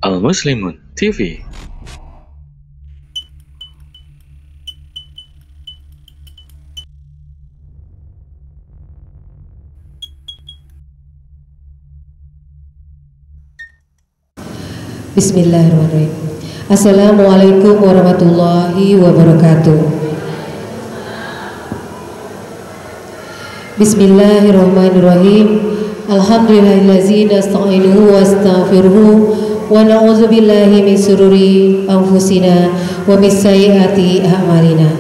Al Muslimun TV. Bismillahirrahmanirrahim. Assalamualaikum warahmatullahi wabarakatuh. Bismillahirrahmanirrahim. Alhamdulillahillazi nasta'inuhu wa astaghfiruhu wa na'udzu billahi min sururi anfusina wa min sayyiati a'malina.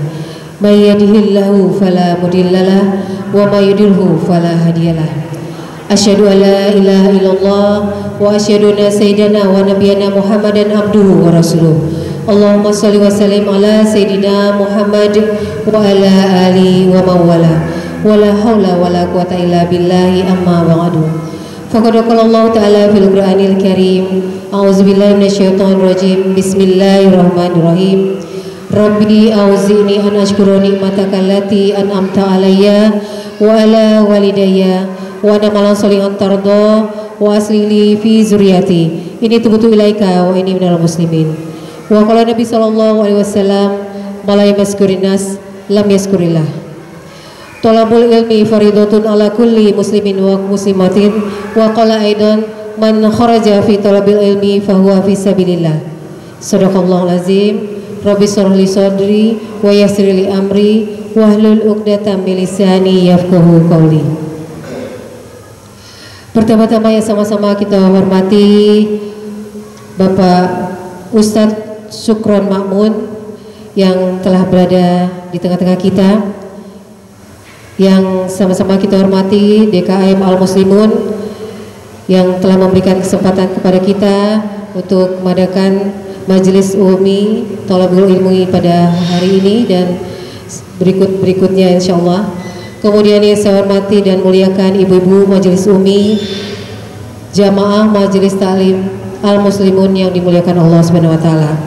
May yahdihillahu fala mudhillalah wa may yudhlilhu fala hadiyalah. Asyhadu an la ilaha illallah wa asyhadu anna sayyidana wa nabiyyana Muhammadan abduhu wa rasuluh. Allahumma shalli wa sallim ala sayyidina Muhammad wa ala ali wa mawala. Wala haula wala quwata illa billahi amma ba'du. Faqad qala Allah ta'ala fil Qur'anil Karim. A'udzubillahi minasyaitonir rajim. Bismillahirrahmanirrahim. Rabbi auzi'ni an ashkura ni'mataka allati an'amta alayya wa ala walidayya wa ana malan sholihan tarda wa aslili fi zuriyati ini tubutu ilaika wa ini minal muslimin. Wa qala Nabi sallallahu alaihi wasallam malay maskurinas lam yaskurillah. Talabul ilmi faridatun ala kulli muslimin wa muslimatin. Wa qala aidan man kharaja fi talabil ilmi fahuwa fi sabilillah. Shadaqallahul azim. Rabbi shrah li sadri wa yassir li amri wahlul 'uqdatam min lisani yafqahu qawli. Pertama-tama yang sama-sama kita hormati Bapak Ustadz Syukron Ma'mun yang telah berada di tengah-tengah kita, yang sama-sama kita hormati DKM Al Muslimun yang telah memberikan kesempatan kepada kita untuk mengadakan Majelis Umi Thalabul Ilmi pada hari ini dan berikutnya insyaallah. Kemudian yang saya hormati dan muliakan ibu-ibu Majelis Umi, jamaah Majelis Ta'lim Al Muslimun yang dimuliakan Allah Subhanahu wa taala.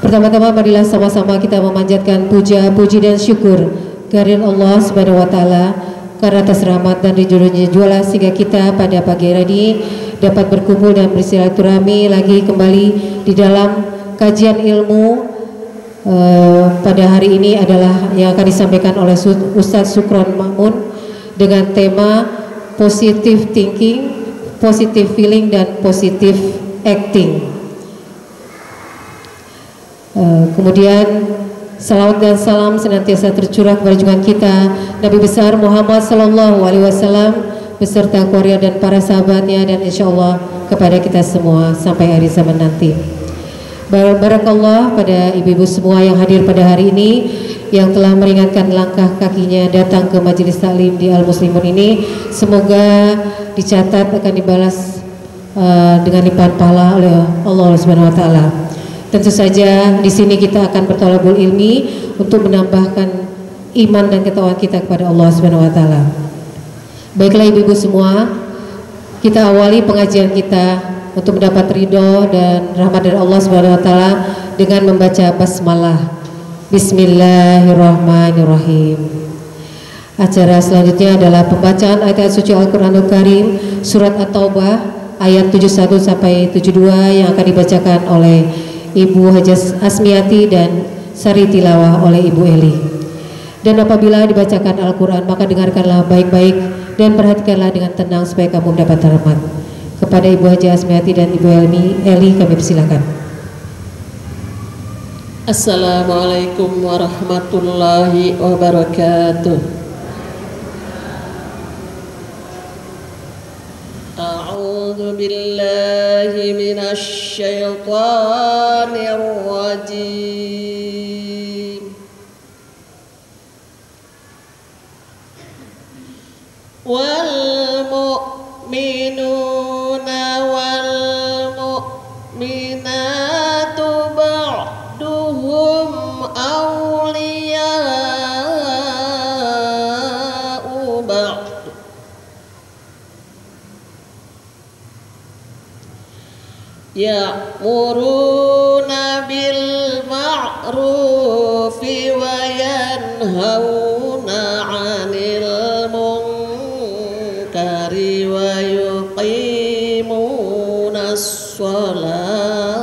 Pertama-tama marilah sama-sama kita memanjatkan puja, puji dan syukur kehadirat Allah Subhanahu wa taala karena atas rahmat dan ridhonya jualah sehingga kita pada pagi hari ini dapat berkumpul dan bersilaturahmi lagi kembali di dalam kajian ilmu. Pada hari ini adalah yang akan disampaikan oleh Ustadz Syukron Ma'mun dengan tema positive thinking, positive feeling dan positive acting. Kemudian salawat dan salam senantiasa tercurah kepada junjungan kita Nabi besar Muhammad sallallahu alaihi wasallam beserta keluarga dan para sahabatnya dan insyaallah kepada kita semua sampai hari zaman nanti. Barakallah pada ibu-ibu semua yang hadir pada hari ini yang telah meringankan langkah kakinya datang ke Majelis Taklim di Al Muslimun ini, semoga dicatat akan dibalas dengan limpahan pahala oleh Allah Subhanahu wa taala. Tentu saja di sini kita akan berthalabul ilmi untuk menambahkan iman dan ketakwaan kita kepada Allah Subhanahu wa taala. Baiklah ibu-ibu semua, kita awali pengajian kita untuk mendapat ridho dan rahmat dari Allah Subhanahu wa taala dengan membaca basmalah. Bismillahirrahmanirrahim. Acara selanjutnya adalah pembacaan ayat suci Al-Qur'anul Karim surat At-Taubah ayat 71 sampai 72 yang akan dibacakan oleh Ibu Hajah Asmiati dan sari tilawah oleh Ibu Eli. Dan apabila dibacakan Al-Qur'an maka dengarkanlah baik-baik dan perhatikanlah dengan tenang supaya kamu mendapat rahmat. Kepada Ibu Hajah Asmiati dan Ibu Eli kami persilakan. Assalamualaikum warahmatullahi wabarakatuh. A'udzu billahi minasy syaithanir rajim. Wal mu'minuna wal mu'minatu ba'duhum awliya'u ba'd ya'muruna bil ma'rufi wa yanhauna 'anil munkari wa yuqimuna الصلاة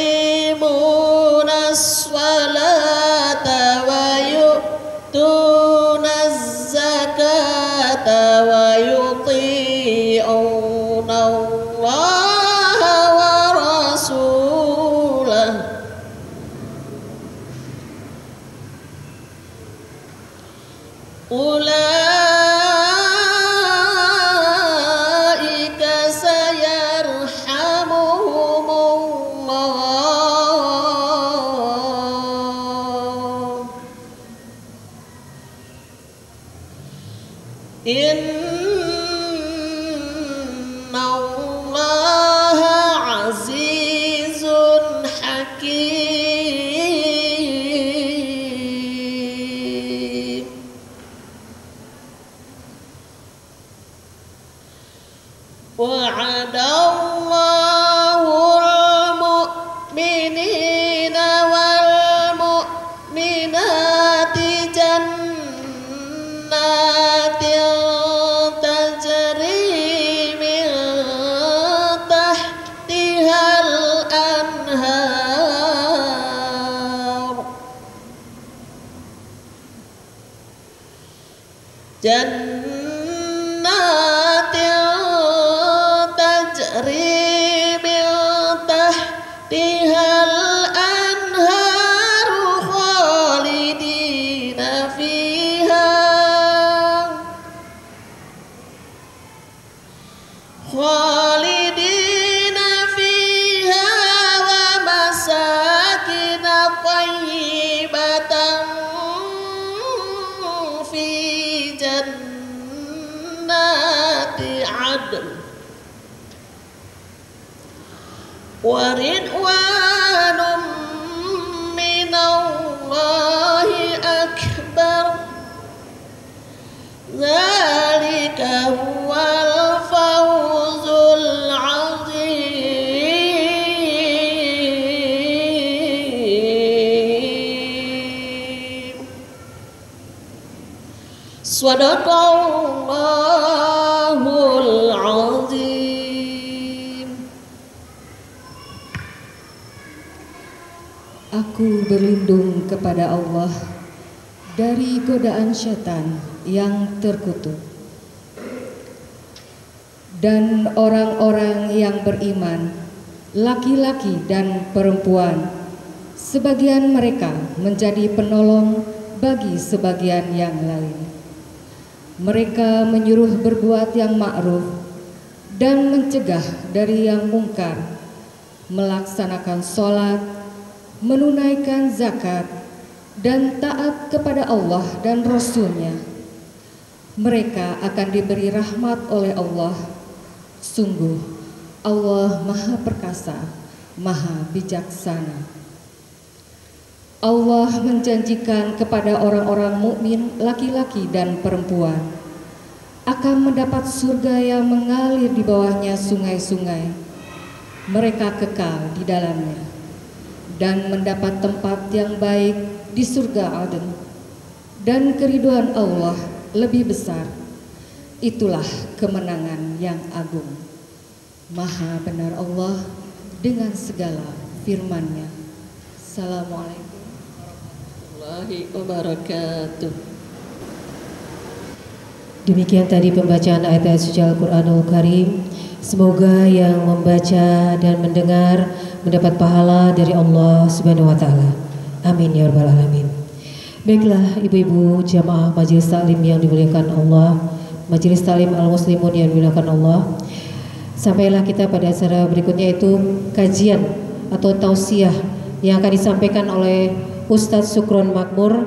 ويقيمون الصلاة ويؤتون الزكاة ويطيعون الله ورسوله أولئك سيرحمهم الله إن الله عزيز حكيم وعد الله المؤمنين والمؤمنات جنات تجري من تحتها الأنهار جنات تجري من تحتها الأنهار خالدين فيها ومساكن طيبة في جنات عدن ورضوان من الله أكبر ذلك هو الفوز العظيم Sadaqallahul azim. Aku berlindung kepada Allah dari godaan syaitan yang terkutuk. Dan orang-orang yang beriman, laki-laki dan perempuan, sebagian mereka menjadi penolong bagi sebagian yang lain. Mereka menyuruh berbuat yang ma'ruf dan mencegah dari yang mungkar, melaksanakan sholat, menunaikan zakat, dan taat kepada Allah dan Rasul-Nya. Mereka akan diberi rahmat oleh Allah. Sungguh, Allah Maha Perkasa, Maha Bijaksana. Allah menjanjikan kepada orang-orang mukmin laki-laki dan perempuan akan mendapat surga yang mengalir di bawahnya sungai-sungai. Mereka kekal di dalamnya dan mendapat tempat yang baik di surga Aden. Dan keridhaan Allah lebih besar. Itulah kemenangan yang agung. Maha benar Allah dengan segala firman-Nya. Assalamualaikum wabarakatuh. Demikian tadi pembacaan ayat-ayat suci Al-Quranul Karim. Semoga yang membaca dan mendengar mendapat pahala dari Allah Subhanahu wa Ta'ala. Amin ya Rabbal Alamin. Baiklah ibu-ibu jamaah majelis taklim yang dimuliakan Allah, majelis taklim al-muslimun yang dimuliakan Allah. Sampailah kita pada acara berikutnya, yaitu kajian atau tausiah yang akan disampaikan oleh Ustadz Sukron Makmur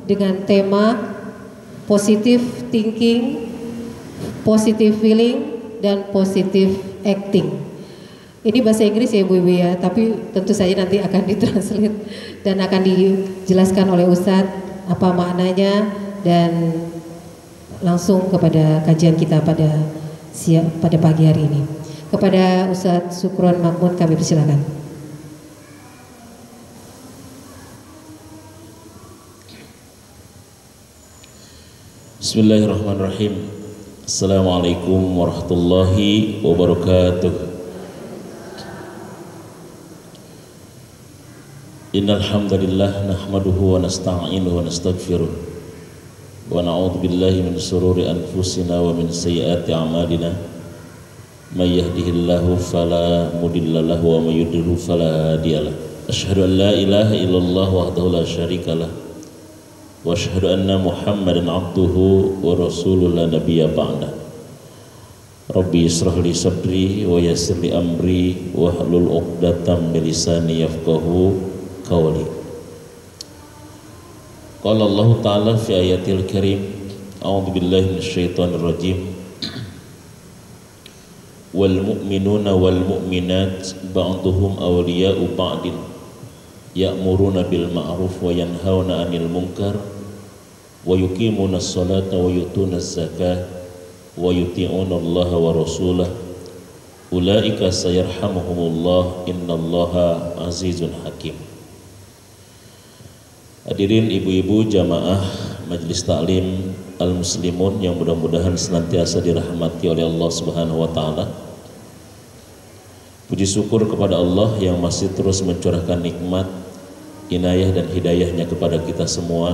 dengan tema positive thinking, positive feeling, dan positive acting. Ini bahasa Inggris ya ibu-ibu ya, tapi tentu saja nanti akan ditranslate dan akan dijelaskan oleh Ustadz apa maknanya, dan langsung kepada kajian kita pada pagi hari ini. Kepada Ustadz Sukron Makmur kami persilakan. Bismillahirrahmanirrahim. Assalamualaikum warahmatullahi wabarakatuh. Innal hamdalillah nahmaduhu wa nasta'inuhu wa nastaghfiruh wa na'udzu billahi min shururi anfusina wa min sayyiati a'malina. May yahdihillahu fala mudilla lahu wa may yudlil fala hadiyalah. Asyhadu an la ilaha illallah wahdahu la syarikalah wa asyhadu anna Muhammadan abduhu wa rasuluhu la nabiyya ba'da. Rabbi israh li sadri wa yassir li amri wa hlul 'uqdatam min lisani yafqahu qawli. Qala Allah Ta'ala fi ayatil karim, a'udzu billahi minasyaitonir rajim. Wal mu'minuna wal mu'minat ba'duhum awliya'u ba'din ya'muruna bil ma'ruf wa yanhauna 'anil munkar wa yuqimuna as-salata wa yutuna az-zakata wa yuti'una Allah wa rasulahu ulaika sayarhamuhumullah innallaha azizun hakim. Hadirin ibu-ibu jamaah Majelis Taklim Al-Muslimun yang mudah-mudahan senantiasa dirahmati oleh Allah Subhanahu wa taala. Puji syukur kepada Allah yang masih terus mencurahkan nikmat, inayah dan hidayahnya kepada kita semua,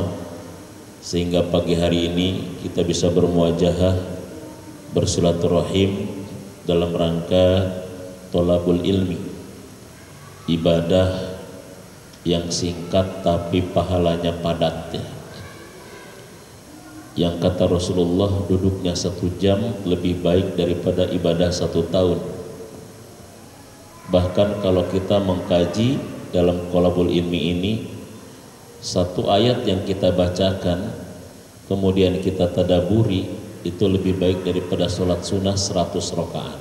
sehingga pagi hari ini kita bisa bermuajahah, bersilaturahim dalam rangka thalabul ilmi, ibadah yang singkat tapi pahalanya padat, ya. Yang kata Rasulullah, duduknya 1 jam lebih baik daripada ibadah 1 tahun. Bahkan kalau kita mengkaji dalam thalabul ilmi ini, 1 ayat yang kita bacakan kemudian kita tadaburi, itu lebih baik daripada sholat sunnah 100 rakaat.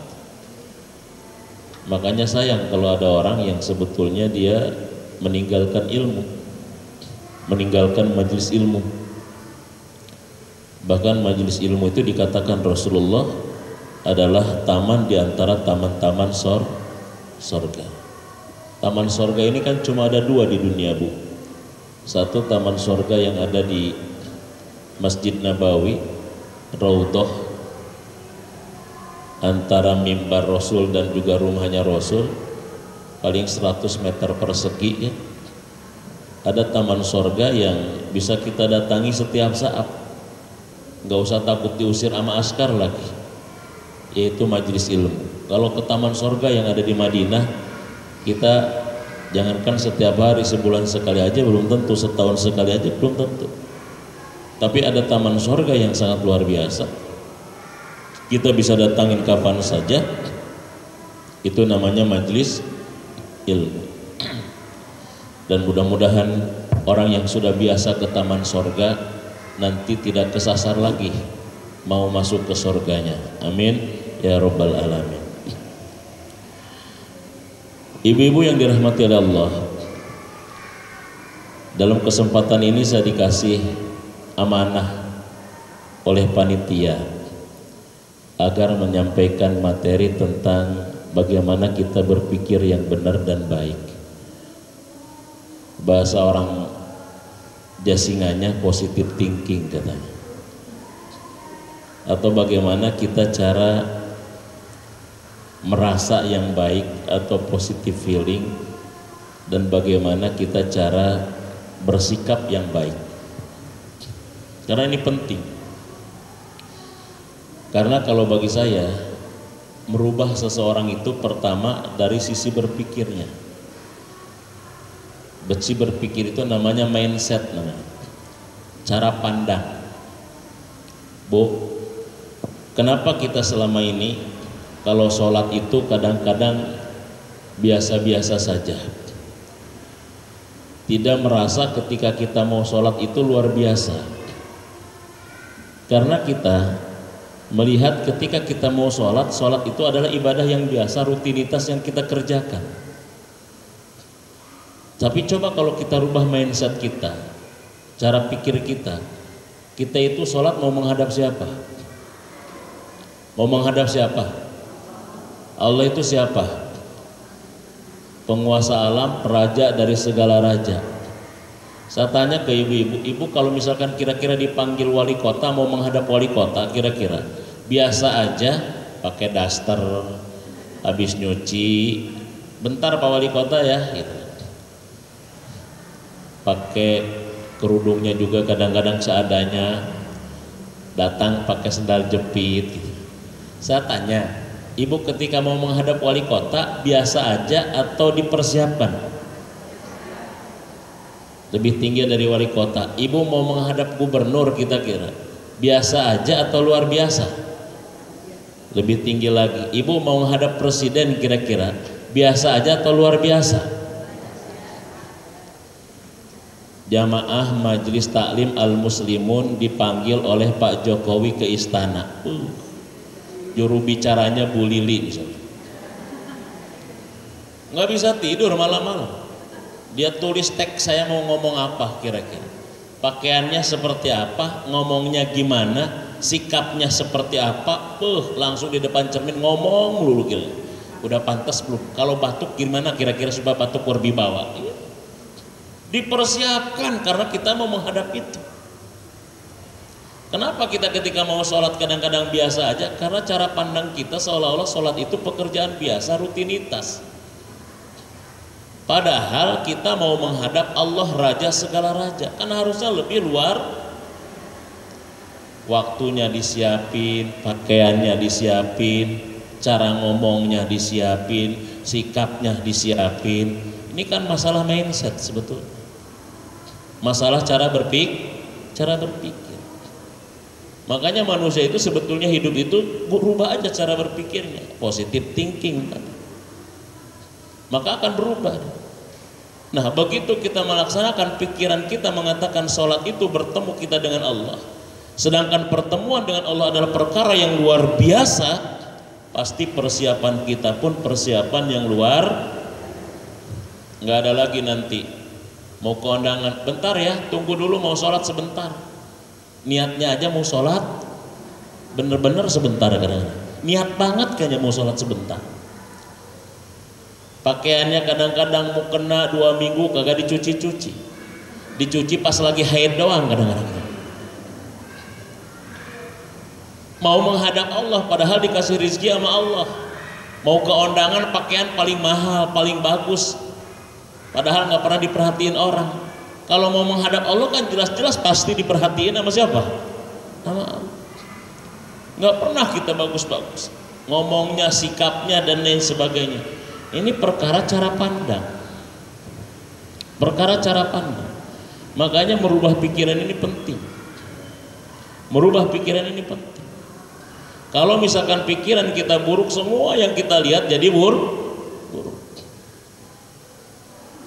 Makanya sayang kalau ada orang yang sebetulnya dia meninggalkan ilmu, meninggalkan majelis ilmu. Bahkan majelis ilmu itu dikatakan Rasulullah adalah taman di antara taman-taman sorga. Taman sorga ini kan cuma ada 2 di dunia, Bu. Satu taman sorga yang ada di Masjid Nabawi, Raudhah, antara mimbar Rasul dan juga rumahnya Rasul, paling 100 meter persegi, ya. Ada taman sorga yang bisa kita datangi setiap saat, nggak usah takut diusir sama askar lagi, yaitu majelis ilmu. Kalau ke taman sorga yang ada di Madinah, kita jangankan setiap hari, sebulan sekali aja belum tentu, setahun sekali aja belum tentu. Tapi ada taman sorga yang sangat luar biasa, kita bisa datangin kapan saja. Itu namanya majelis ilmu. Dan mudah-mudahan orang yang sudah biasa ke taman sorga nanti tidak kesasar lagi mau masuk ke sorganya. Amin ya rabbal alamin. Ibu-ibu yang dirahmati oleh Allah, dalam kesempatan ini saya dikasih amanah oleh panitia agar menyampaikan materi tentang bagaimana kita berpikir yang benar dan baik. Bahasa orang Jasinganya positive thinking katanya. Atau bagaimana kita cara merasa yang baik atau positive feeling, dan bagaimana kita cara bersikap yang baik. Karena ini penting. Karena kalau bagi saya, merubah seseorang itu pertama dari sisi berpikirnya. Besi berpikir itu namanya mindset, namanya cara pandang. Bu, kenapa kita selama ini kalau sholat itu kadang-kadang biasa-biasa saja, tidak merasa ketika kita mau sholat itu luar biasa? Karena kita melihat ketika kita mau sholat itu adalah ibadah yang biasa, rutinitas yang kita kerjakan. Tapi coba kalau kita rubah mindset kita, cara pikir kita itu sholat mau menghadap siapa? Mau menghadap siapa? Allah itu siapa? Penguasa alam, raja dari segala raja. Saya tanya ke ibu-ibu, ibu kalau misalkan kira-kira dipanggil wali kota, mau menghadap wali kota, kira-kira biasa aja pakai daster, habis nyuci, bentar Pak Wali Kota ya, gitu. Pakai kerudungnya juga kadang-kadang seadanya, datang pakai sendal jepit. Gitu. Saya tanya, ibu ketika mau menghadap wali kota biasa aja atau dipersiapkan? Lebih tinggi dari wali kota. Ibu mau menghadap gubernur kira-kira biasa aja atau luar biasa? Lebih tinggi lagi. Ibu mau menghadap presiden kira-kira biasa aja atau luar biasa? Jamaah Majelis Taklim Al-Muslimun dipanggil oleh Pak Jokowi ke istana. Juru bicaranya Bu Lili misalnya. Nggak bisa tidur malam-malam. Dia tulis teks saya mau ngomong apa kira-kira. Pakaiannya seperti apa, ngomongnya gimana, sikapnya seperti apa, langsung di depan cermin ngomong lulu kira. Udah pantas belum? Kalau batuk gimana kira-kira supaya batuk berwibawa? Dipersiapkan karena kita mau menghadap itu. Kenapa kita ketika mau sholat kadang-kadang biasa aja? Karena cara pandang kita seolah-olah sholat itu pekerjaan biasa, rutinitas. Padahal kita mau menghadap Allah Raja segala raja, kan harusnya lebih luar. Waktunya disiapin, pakaiannya disiapin, cara ngomongnya disiapin, sikapnya disiapin. Ini kan masalah mindset sebetulnya. Masalah cara berpikir. Makanya manusia itu sebetulnya hidup itu berubah aja cara berpikirnya, positive thinking kan. Maka akan berubah. Nah begitu kita melaksanakan, pikiran kita mengatakan sholat itu bertemu kita dengan Allah, sedangkan pertemuan dengan Allah adalah perkara yang luar biasa, pasti persiapan kita pun persiapan yang luar. Nggak ada lagi nanti mau ke undangan, bentar ya tunggu dulu mau sholat sebentar, niatnya aja mau sholat bener-bener sebentar, kadang-kadang niat banget kayaknya mau sholat sebentar. Pakaiannya kadang-kadang mau kena 2 minggu kagak dicuci-cuci, dicuci pas lagi haid doang kadang-kadang. Mau menghadap Allah padahal dikasih rezeki sama Allah, mau ke undangan pakaian paling mahal, paling bagus, padahal nggak pernah diperhatiin orang. Kalau mau menghadap Allah kan jelas-jelas pasti diperhatiin sama siapa? Sama Allah. Nggak pernah kita bagus-bagus ngomongnya, sikapnya dan lain sebagainya. Ini perkara cara pandang. Perkara cara pandang. Makanya merubah pikiran ini penting. Merubah pikiran ini penting. Kalau misalkan pikiran kita buruk, semua yang kita lihat jadi buruk.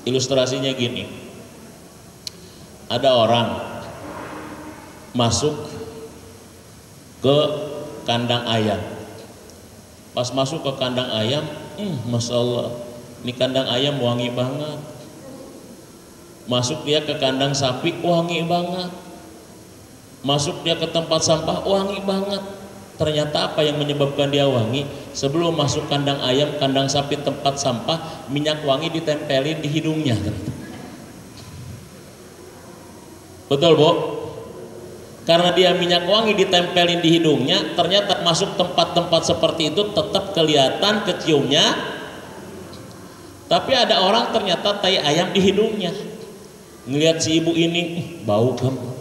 Ilustrasinya gini. Ada orang masuk ke kandang ayam. Pas masuk ke kandang ayam, Masya Allah, ini kandang ayam wangi banget. Masuk dia ke kandang sapi, wangi banget. Masuk dia ke tempat sampah, wangi banget. Ternyata apa yang menyebabkan dia wangi? Sebelum masuk kandang ayam, kandang sapi, tempat sampah, minyak wangi ditempelin di hidungnya. Betul Bu? Karena dia minyak wangi ditempelin di hidungnya, ternyata masuk tempat-tempat seperti itu tetap kelihatan keciumnya. Tapi ada orang ternyata tai ayam di hidungnya. Ngelihat si ibu ini, bau kamu.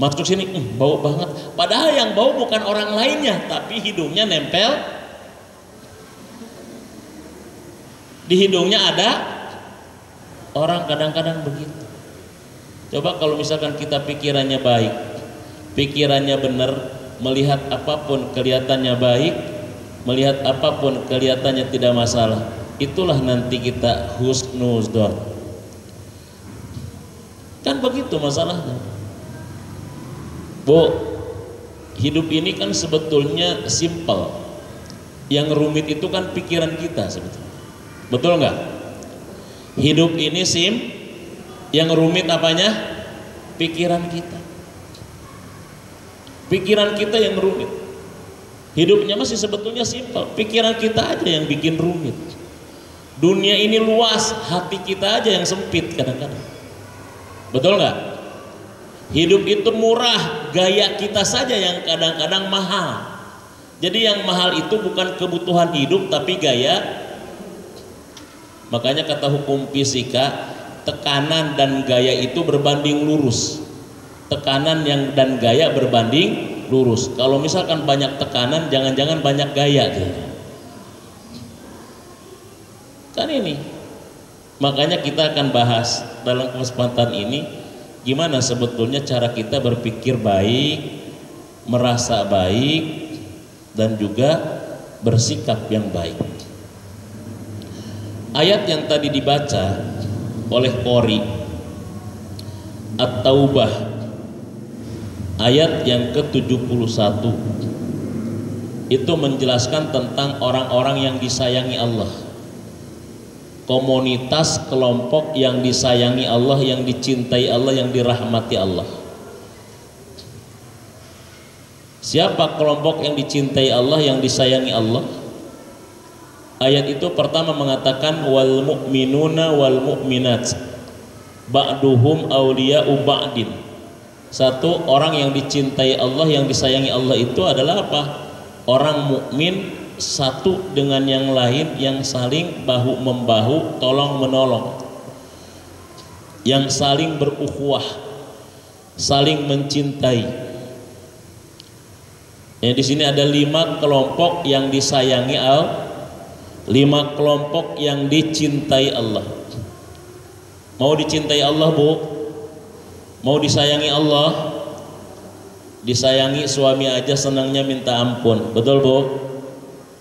Masuk sini, bau banget. Padahal yang bau bukan orang lainnya, tapi hidungnya nempel. Di hidungnya ada orang, kadang-kadang begitu. Coba kalau misalkan kita pikirannya baik, pikirannya benar, melihat apapun kelihatannya baik, melihat apapun kelihatannya tidak masalah, itulah nanti kita husnuzon. Kan begitu masalahnya. Bu, hidup ini kan sebetulnya simple. Yang rumit itu kan pikiran kita sebetulnya. Betul nggak? Hidup ini yang rumit apanya? Pikiran kita. Pikiran kita yang rumit. Hidupnya masih sebetulnya simpel. Pikiran kita aja yang bikin rumit. Dunia ini luas, hati kita aja yang sempit kadang-kadang. Betul nggak? Hidup itu murah, gaya kita saja yang kadang-kadang mahal. Jadi yang mahal itu bukan kebutuhan hidup tapi gaya. Makanya kata hukum fisika, tekanan dan gaya itu berbanding lurus. Tekanan dan gaya berbanding lurus. Kalau misalkan banyak tekanan, jangan-jangan banyak gaya gitu. Kan ini. Makanya kita akan bahas dalam kesempatan ini gimana sebetulnya cara kita berpikir baik, merasa baik, dan juga bersikap yang baik. Ayat yang tadi dibaca oleh Qori At-Taubah ayat yang ke-71 itu menjelaskan tentang orang-orang yang disayangi Allah. Komunitas kelompok yang disayangi Allah, yang dicintai Allah, yang dirahmati Allah. Siapa kelompok yang dicintai Allah, yang disayangi Allah? Ayat itu pertama mengatakan wal mu'minuna wal mu'minat ba'duhum awliya'u ba'din. Satu, orang yang dicintai Allah, yang disayangi Allah itu adalah apa? Orang mukmin satu dengan yang lain, yang saling bahu membahu, tolong menolong, yang saling berukhuwah, saling mencintai. Di sini ada 5 kelompok yang disayangi Allah, 5 kelompok yang dicintai Allah. Mau dicintai Allah, Bu? Mau disayangi Allah? Disayangi suami aja senangnya minta ampun, betul Bu?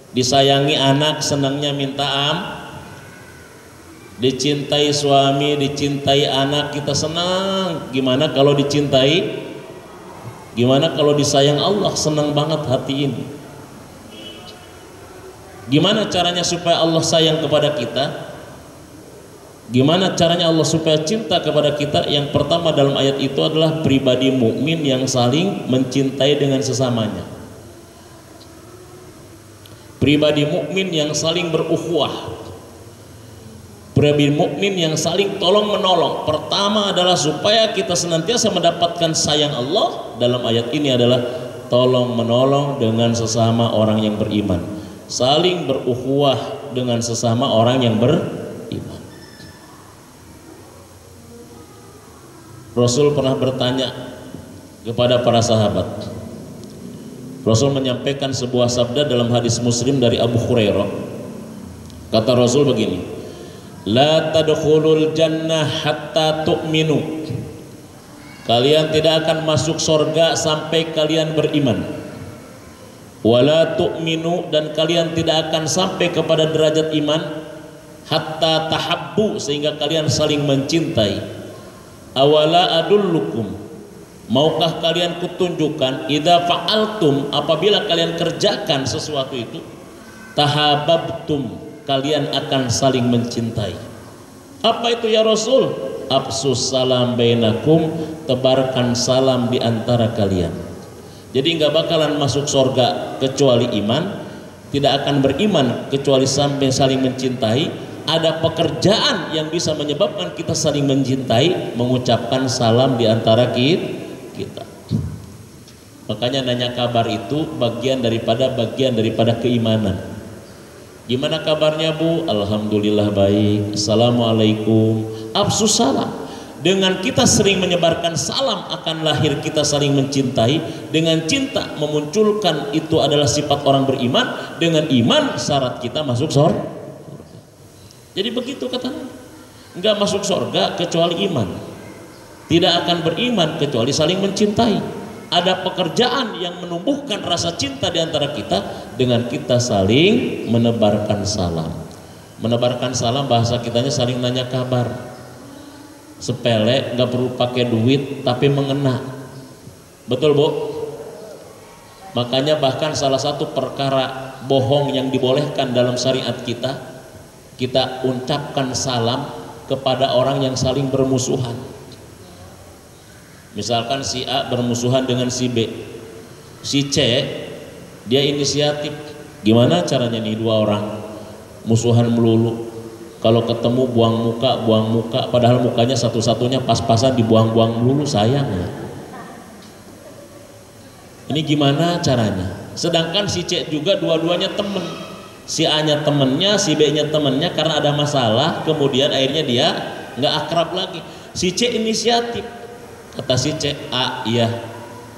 Disayangi anak senangnya minta dicintai suami, dicintai anak, kita senang. Gimana kalau dicintai? Gimana kalau disayang Allah? Senang banget hati ini. Gimana caranya supaya Allah sayang kepada kita? Gimana caranya Allah supaya cinta kepada kita? Yang pertama dalam ayat itu adalah pribadi mukmin yang saling mencintai dengan sesamanya. Pribadi mukmin yang saling berukhuwah, pribadi mukmin yang saling tolong menolong. Pertama adalah supaya kita senantiasa mendapatkan sayang Allah. Dalam ayat ini adalah tolong menolong dengan sesama orang yang beriman, saling berukhuwah dengan sesama orang yang beriman. Rasul pernah bertanya kepada para sahabat. Rasul menyampaikan sebuah sabda dalam hadis Muslim dari Abu Hurairah. Kata Rasul begini, la tadkhulul jannah hatta tu'minu. Kalian tidak akan masuk surga sampai kalian beriman. Wala tu'minu, dan kalian tidak akan sampai kepada derajat iman hatta tahabbu, sehingga kalian saling mencintai. Awala adullukum, maukah kalian kutunjukkan, idza fa'altum, apabila kalian kerjakan sesuatu itu, tahabbtum, kalian akan saling mencintai. Apa itu ya Rasul? Afsus salam bainakum, tebarkan salam di antara kalian. Jadi nggak bakalan masuk surga kecuali iman, tidak akan beriman kecuali sampai saling mencintai. Ada pekerjaan yang bisa menyebabkan kita saling mencintai, mengucapkan salam di antara kita. Makanya nanya kabar itu bagian daripada keimanan. Gimana kabarnya Bu? Alhamdulillah baik. Assalamualaikum. Afsus salam. Dengan kita sering menyebarkan salam akan lahir kita saling mencintai. Dengan cinta memunculkan, itu adalah sifat orang beriman. Dengan iman syarat kita masuk surga. Jadi begitu katanya. Enggak masuk surga kecuali iman. Tidak akan beriman kecuali saling mencintai. Ada pekerjaan yang menumbuhkan rasa cinta di antara kita dengan kita saling menebarkan salam. Menebarkan salam bahasa kitanya saling nanya kabar. Sepele, nggak perlu pakai duit tapi mengena. Betul Bu? Makanya bahkan salah satu perkara bohong yang dibolehkan dalam syariat kita ucapkan salam kepada orang yang saling bermusuhan. Misalkan si A bermusuhan dengan si B, si C dia inisiatif. Gimana caranya nih dua orang musuhan melulu? Kalau ketemu buang muka, padahal mukanya satu-satunya pas-pasan dibuang-buang dulu, sayang ya. Ini gimana caranya? Sedangkan si C juga dua-duanya temen. Si A-nya temennya, si B-nya temennya, karena ada masalah, kemudian akhirnya dia nggak akrab lagi. Si C inisiatif, kata si C, A, iya,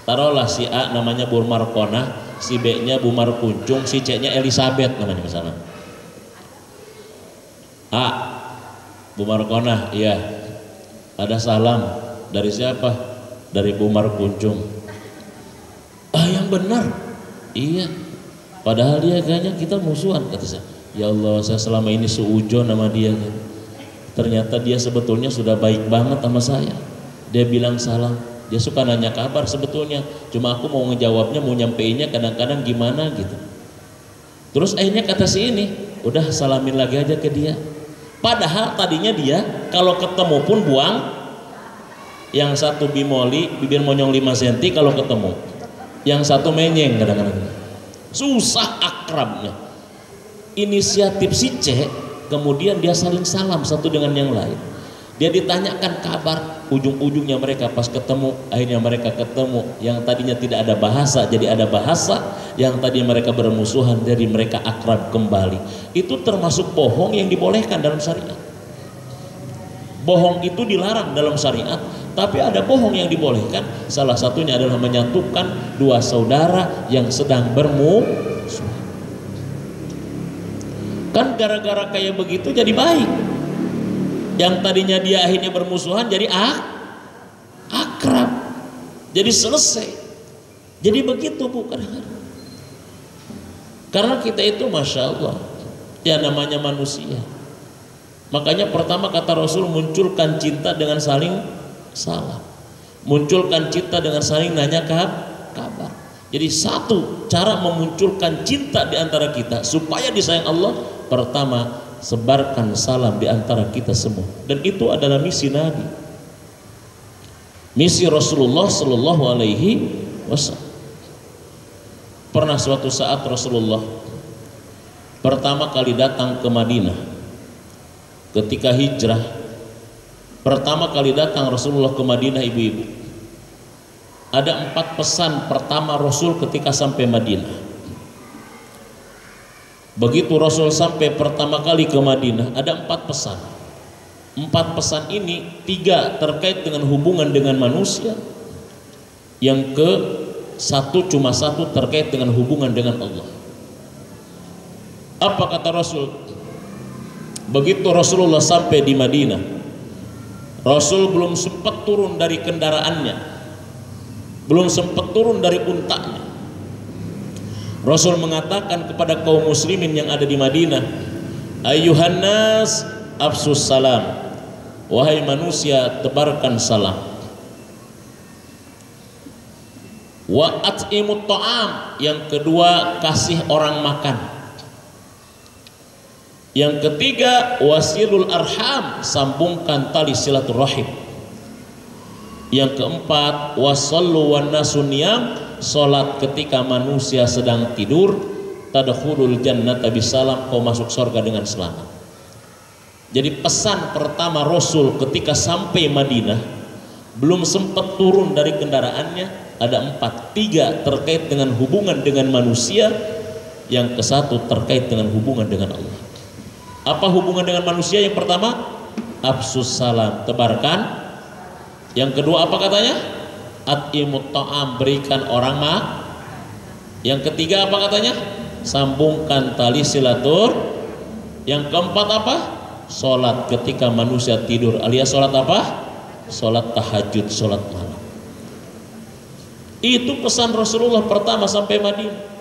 taruhlah si A namanya Bu Markona, si B-nya Bu Markuncung, si C-nya Elizabeth namanya misalnya. A, Bu Markona, iya, ada salam dari siapa? Dari Bu Markuncung. Ah, yang benar, iya. Padahal dia kayaknya kita musuhan, kata saya. Ya Allah, saya selama ini seujon sama dia. Ternyata dia sebetulnya sudah baik banget sama saya. Dia bilang salam, dia suka nanya kabar sebetulnya. Cuma aku mau ngejawabnya, mau nyampeinnya kadang-kadang gimana gitu. Terus akhirnya kata si ini, udah salamin lagi aja ke dia. Padahal tadinya dia kalau ketemu pun buang. Yang satu bimoli, bibir monyong 5 cm kalau ketemu. Yang satu menyeng kadang-kadang. Susah akrabnya. Inisiatif si C, kemudian dia saling salam satu dengan yang lain. Dia ditanyakan kabar, ujung-ujungnya mereka pas ketemu, akhirnya mereka ketemu. Yang tadinya tidak ada bahasa jadi ada bahasa, yang tadi mereka bermusuhan jadi mereka akrab kembali. Itu termasuk bohong yang dibolehkan dalam syariat. Bohong itu dilarang dalam syariat, tapi ada bohong yang dibolehkan. Salah satunya adalah menyatukan dua saudara yang sedang bermusuhan. Kan gara-gara kayak begitu jadi baik. Yang tadinya dia akhirnya bermusuhan jadi akrab, jadi selesai. Jadi begitu Bu kadang-kadang. Karena kita itu Masya Allah, ya namanya manusia. Makanya pertama kata Rasul, munculkan cinta dengan saling salam, munculkan cinta dengan saling nanya kabar. Jadi satu cara memunculkan cinta di antara kita supaya disayang Allah, pertama sebarkan salam di antara kita semua. Dan itu adalah misi Nabi, misi Rasulullah Sallallahu Alaihi Wasallam. Pernah suatu saat Rasulullah pertama kali datang ke Madinah, ketika hijrah pertama kali datang Rasulullah ke Madinah, ibu-ibu, ada 4 pesan pertama Rasul ketika sampai Madinah. Begitu Rasul sampai pertama kali ke Madinah, ada 4 pesan. 4 pesan ini 3 terkait dengan hubungan dengan manusia, yang cuma satu terkait dengan hubungan dengan Allah. Apa kata Rasul? Begitu Rasulullah sampai di Madinah, Rasul belum sempat turun dari kendaraannya, belum sempat turun dari untanya. Rasul mengatakan kepada kaum muslimin yang ada di Madinah, ayyuhan nas afsus salam, wahai manusia tebarkan salam. Wa at'imut ta'am, yang kedua kasih orang makan. Yang ketiga wasilul arham, sambungkan tali silaturahim. Yang keempat wasallu wan nasu niyam, salat ketika manusia sedang tidur. Tadkhulul jannata bisalam, kau masuk surga dengan selamat. Jadi pesan pertama Rasul ketika sampai Madinah, belum sempat turun dari kendaraannya, ada 4. 3 terkait dengan hubungan dengan manusia, yang ke-1 terkait dengan hubungan dengan Allah. Apa hubungan dengan manusia? Yang pertama afsus salam, tebarkan. Yang kedua apa katanya? At'imut ta'am, berikan orang makan. Yang ketiga apa katanya? Sambungkan tali silatur. Yang keempat apa? Salat ketika manusia tidur, alias salat apa? Salat tahajud, salat malam. Itu pesan Rasulullah pertama sampai Madinah.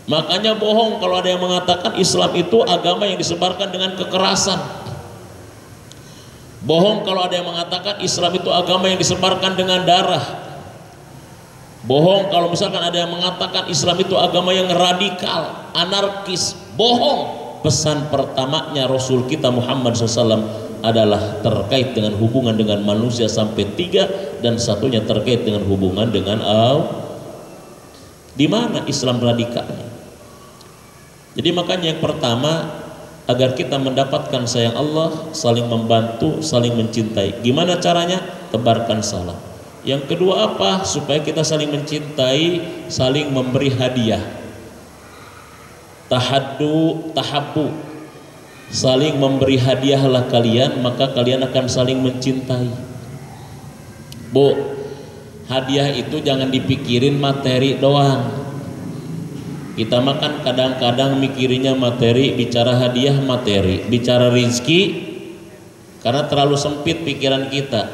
Makanya bohong kalau ada yang mengatakan Islam itu agama yang disebarkan dengan kekerasan. Bohong kalau ada yang mengatakan Islam itu agama yang disebarkan dengan darah. Bohong kalau misalkan ada yang mengatakan Islam itu agama yang radikal, anarkis. Bohong. Pesan pertamanya Rasul kita Muhammad SAW adalah terkait dengan hubungan dengan manusia sampai 3, dan satunya terkait dengan hubungan dengan Allah. Di mana Islam radikalnya? Jadi makanya yang pertama agar kita mendapatkan sayang Allah, saling membantu, saling mencintai. Gimana caranya? Tebarkan salam. Yang kedua apa? Supaya kita saling mencintai, saling memberi hadiah. Tahaddu, tahabbu. Saling memberi hadiahlah kalian, maka kalian akan saling mencintai. Bu, hadiah itu jangan dipikirin materi doang. Kita makan kadang-kadang mikirinnya materi, bicara hadiah materi, bicara rizki karena terlalu sempit pikiran kita,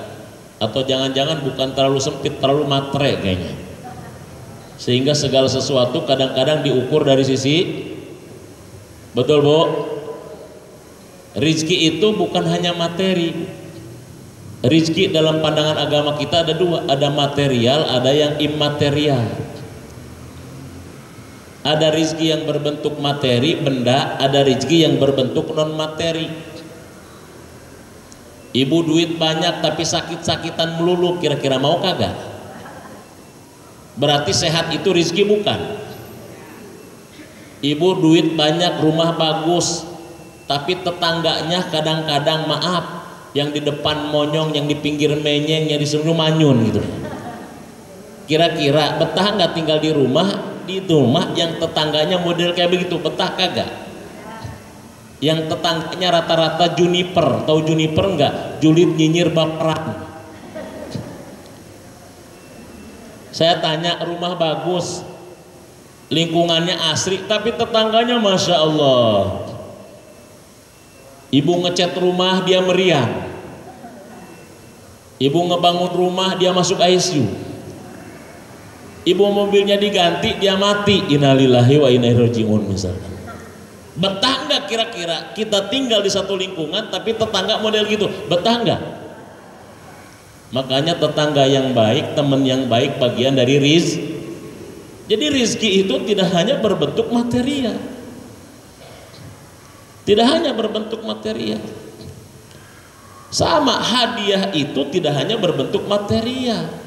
atau jangan-jangan bukan terlalu sempit, terlalu matre kayaknya, sehingga segala sesuatu kadang-kadang diukur dari sisi, betul Bu? Rizki itu bukan hanya materi. Rizki dalam pandangan agama kita ada dua, ada material, ada yang imaterial. Ada rizki yang berbentuk materi, benda, ada rizki yang berbentuk non materi. Ibu duit banyak tapi sakit-sakitan melulu, kira-kira mau kagak? Berarti sehat itu rizki bukan? Ibu duit banyak, rumah bagus, tapi tetangganya kadang-kadang maaf, yang di depan monyong, yang di pinggir menyeng, yang di seluruh manyun gitu. Kira-kira betah nggak tinggal di rumah yang tetangganya model kayak begitu? Betah kagak? Yang tetangganya rata-rata juniper, tahu juniper nggak? Julid nyinyir baperan. Saya tanya, rumah bagus, lingkungannya asri, tapi tetangganya masya Allah. Ibu ngecat rumah dia meriang, ibu ngebangun rumah dia masuk ICU. Ibu mobilnya diganti dia mati, innalillahi wa inna ilaihi raji'un misalkan. Betah nggak kira-kira kita tinggal di satu lingkungan tapi tetangga model gitu? Betah nggak? Makanya tetangga yang baik, teman yang baik bagian dari rizki. Jadi rizki itu tidak hanya berbentuk material, tidak hanya berbentuk material. Sama hadiah itu tidak hanya berbentuk material.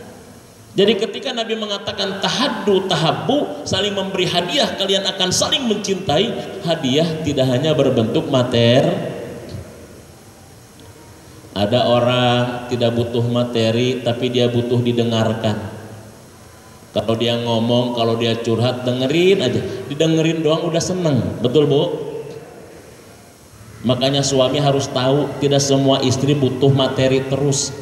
Jadi ketika Nabi mengatakan tahaddu tahabbu, saling memberi hadiah kalian akan saling mencintai, hadiah tidak hanya berbentuk materi. Ada orang tidak butuh materi tapi dia butuh didengarkan. Kalau dia ngomong, kalau dia curhat, dengerin aja, didengerin doang udah seneng, betul Bu? Makanya suami harus tahu tidak semua istri butuh materi terus.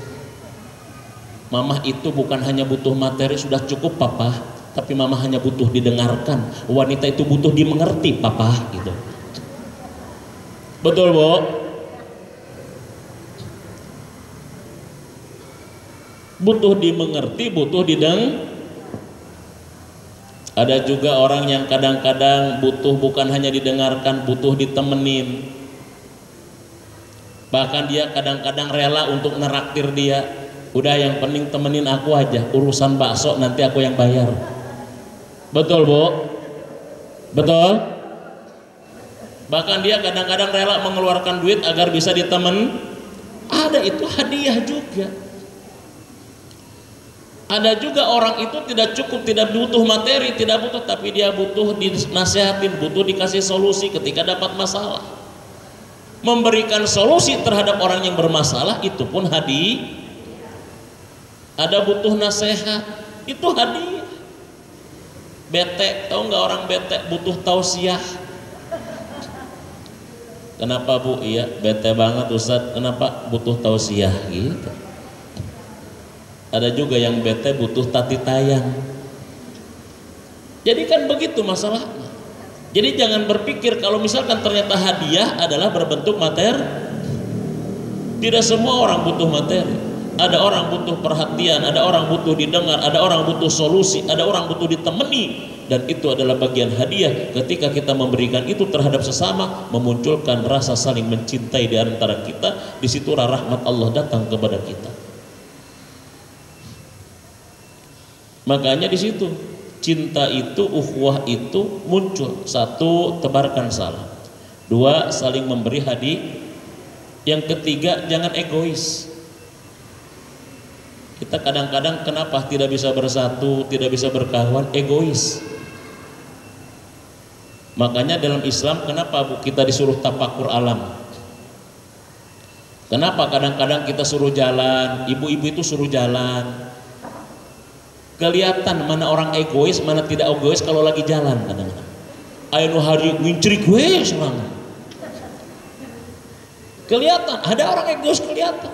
Mama itu bukan hanya butuh materi, sudah cukup papa, tapi mama hanya butuh didengarkan. Wanita itu butuh dimengerti papa gitu. Betul Bu? Butuh dimengerti, butuh Ada juga orang yang kadang-kadang butuh bukan hanya didengarkan, butuh ditemenin. Bahkan dia kadang-kadang rela untuk neraktir dia. Udah yang penting temenin aku aja, urusan bakso nanti aku yang bayar. Betul Bu? Betul? Bahkan dia kadang-kadang rela mengeluarkan duit agar bisa ditemen. Ada, itu hadiah juga. Ada juga orang itu tidak cukup, tidak butuh materi, tidak butuh, tapi dia butuh dinasihatin, butuh dikasih solusi ketika dapat masalah. Memberikan solusi terhadap orang yang bermasalah itu pun hadiah. Ada butuh nasihat, itu hadiah. Bete, tahu nggak orang bete butuh tausiah? Kenapa Bu? Iya bete banget Ustadz. Kenapa butuh tausiah gitu? Ada juga yang bete butuh tati tayang. Jadi kan begitu masalahnya. Jadi jangan berpikir kalau misalkan ternyata hadiah adalah berbentuk materi. Tidak semua orang butuh materi. Ada orang butuh perhatian, ada orang butuh didengar, ada orang butuh solusi, ada orang butuh ditemani, dan itu adalah bagian hadiah. Ketika kita memberikan itu terhadap sesama, memunculkan rasa saling mencintai di antara kita. Di situ rahmat Allah datang kepada kita. Makanya di situ cinta itu, ukhuwah itu muncul. Satu, tebarkan salam. Dua, saling memberi hadiah. Yang ketiga, jangan egois. Kita kadang-kadang kenapa tidak bisa bersatu, tidak bisa berkawan? Egois. Makanya dalam Islam kenapa Bu kita disuruh tafakur alam? Kenapa kadang-kadang kita suruh jalan, ibu-ibu itu suruh jalan. Kelihatan mana orang egois, mana tidak egois kalau lagi jalan kadang-kadang. Ayo hari ngincrik gue serangan. Kelihatan, ada orang egois kelihatan.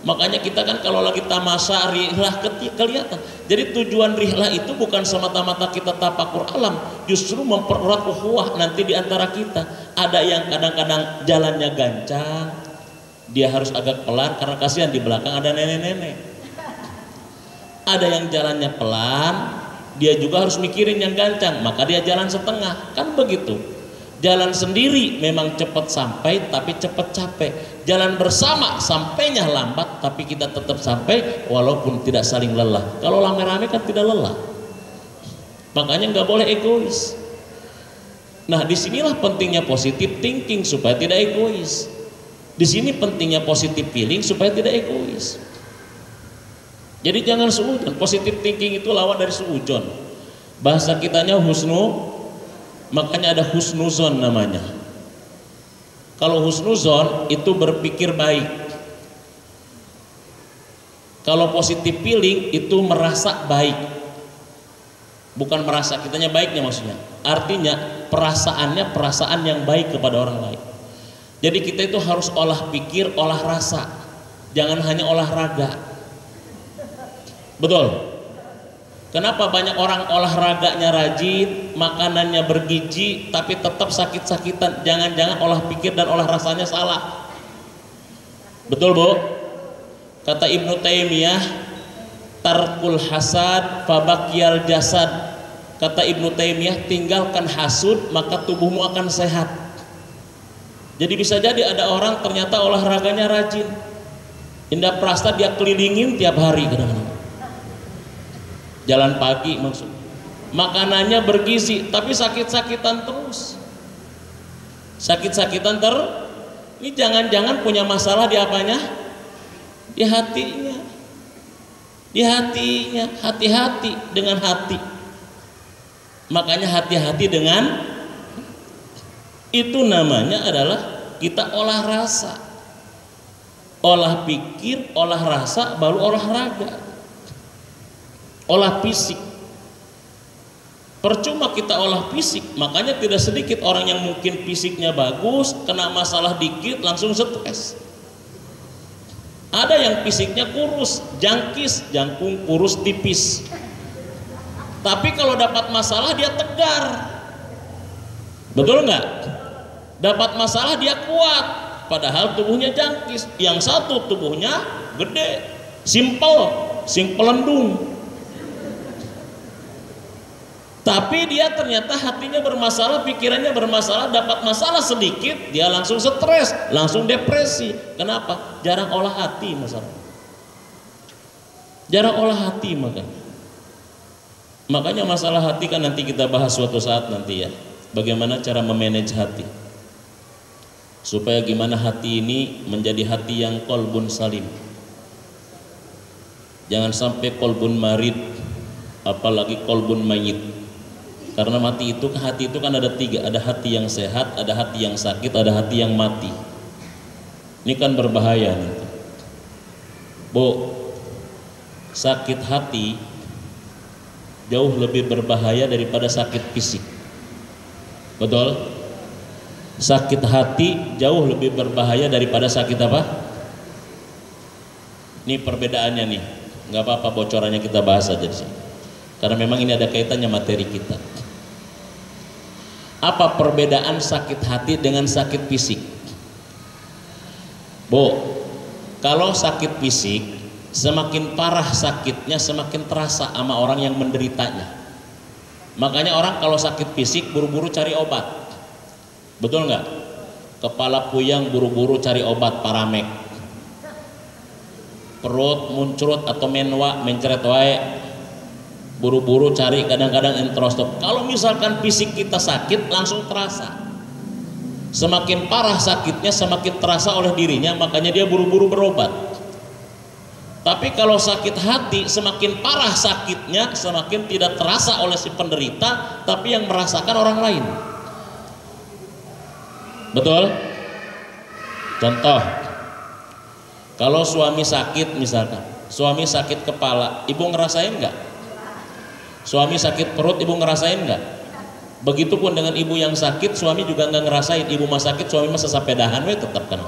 Makanya kita kan kalau lagi tamasya rihlah kelihatan. Jadi tujuan rihlah itu bukan semata-mata kita tafakur alam, justru mempererat ukhuwah nanti di antara kita. Ada yang kadang-kadang jalannya gancang, dia harus agak pelan karena kasihan di belakang ada nenek-nenek. Ada yang jalannya pelan, dia juga harus mikirin yang gancang, maka dia jalan setengah. Kan begitu. Jalan sendiri memang cepat sampai tapi cepat capek. Jalan bersama sampainya lambat tapi kita tetap sampai walaupun tidak saling lelah. Kalau rame-rame kan tidak lelah. Makanya nggak boleh egois. Nah, disinilah pentingnya positive thinking supaya tidak egois. Di sini pentingnya positive feeling supaya tidak egois. Jadi jangan suudzon. Positive thinking itu lawan dari suudzon. Bahasa kitanya husnu. Makanya ada husnuzon namanya. Kalau husnuzon itu berpikir baik. Kalau positive feeling itu merasa baik. Bukan merasa kitanya baiknya maksudnya. Artinya perasaannya perasaan yang baik kepada orang lain. Jadi kita itu harus olah pikir, olah rasa. Jangan hanya olahraga. Betul. Kenapa banyak orang olahraganya rajin, makanannya bergizi, tapi tetap sakit-sakitan? Jangan-jangan olah pikir dan olah rasanya salah. Betul Bu? Kata Ibnu Taimiyah, tarkul hasad fabaqiyal jasad. Kata Ibnu Taimiyah, tinggalkan hasud maka tubuhmu akan sehat. Jadi bisa jadi ada orang ternyata olahraganya rajin, Indah Prasta dia kelilingin tiap hari kadang-kadang. Jalan pagi maksudnya, makanannya bergizi tapi sakit-sakitan terus, sakit-sakitan ini jangan-jangan punya masalah di apanya? Di hatinya. Di hatinya. Hati-hati dengan hati. Makanya hati-hati dengan itu namanya adalah kita olah rasa, olah pikir, olah rasa, baru olahraga. Olah fisik. Percuma kita olah fisik, makanya tidak sedikit orang yang mungkin fisiknya bagus, kena masalah dikit langsung stres. Ada yang fisiknya kurus, jangkis, jangkung, kurus, tipis. Tapi kalau dapat masalah dia tegar. Betul nggak? Dapat masalah dia kuat, padahal tubuhnya jangkis. Yang satu tubuhnya gede, sing pelendung. Tapi dia ternyata hatinya bermasalah, pikirannya bermasalah, dapat masalah sedikit dia langsung stres, langsung depresi. Kenapa? Jarang olah hati masalah. Jarang olah hati makanya masalah hati kan nanti kita bahas suatu saat nanti ya. Bagaimana cara memanage hati supaya gimana hati ini menjadi hati yang qalbun salim. Jangan sampai qalbun marid, apalagi qalbun mayit. Karena mati itu, hati itu kan ada tiga, ada hati yang sehat, ada hati yang sakit, ada hati yang mati. Ini kan berbahaya nanti. Bu, sakit hati jauh lebih berbahaya daripada sakit fisik. Betul? Sakit hati jauh lebih berbahaya daripada sakit apa? Ini perbedaannya nih, nggak apa-apa bocorannya kita bahas aja di sini. Karena memang ini ada kaitannya materi kita. Apa perbedaan sakit hati dengan sakit fisik? Bu, kalau sakit fisik semakin parah sakitnya semakin terasa sama orang yang menderitanya. Makanya orang kalau sakit fisik buru-buru cari obat. Betul nggak? Kepala puyeng buru-buru cari obat Paramek. Perut muncrat atau menwa mencret wae buru-buru cari kadang-kadang introspek. Kalau misalkan fisik kita sakit langsung terasa. Semakin parah sakitnya semakin terasa oleh dirinya, makanya dia buru-buru berobat. Tapi kalau sakit hati semakin parah sakitnya semakin tidak terasa oleh si penderita, tapi yang merasakan orang lain. Betul? Contoh, kalau suami sakit misalkan, suami sakit kepala, ibu ngerasain nggak? Suami sakit perut, ibu ngerasain nggak? Begitupun dengan ibu yang sakit, suami juga nggak ngerasain. Ibu mah sakit, suami mah sesapedahan we tetap kan.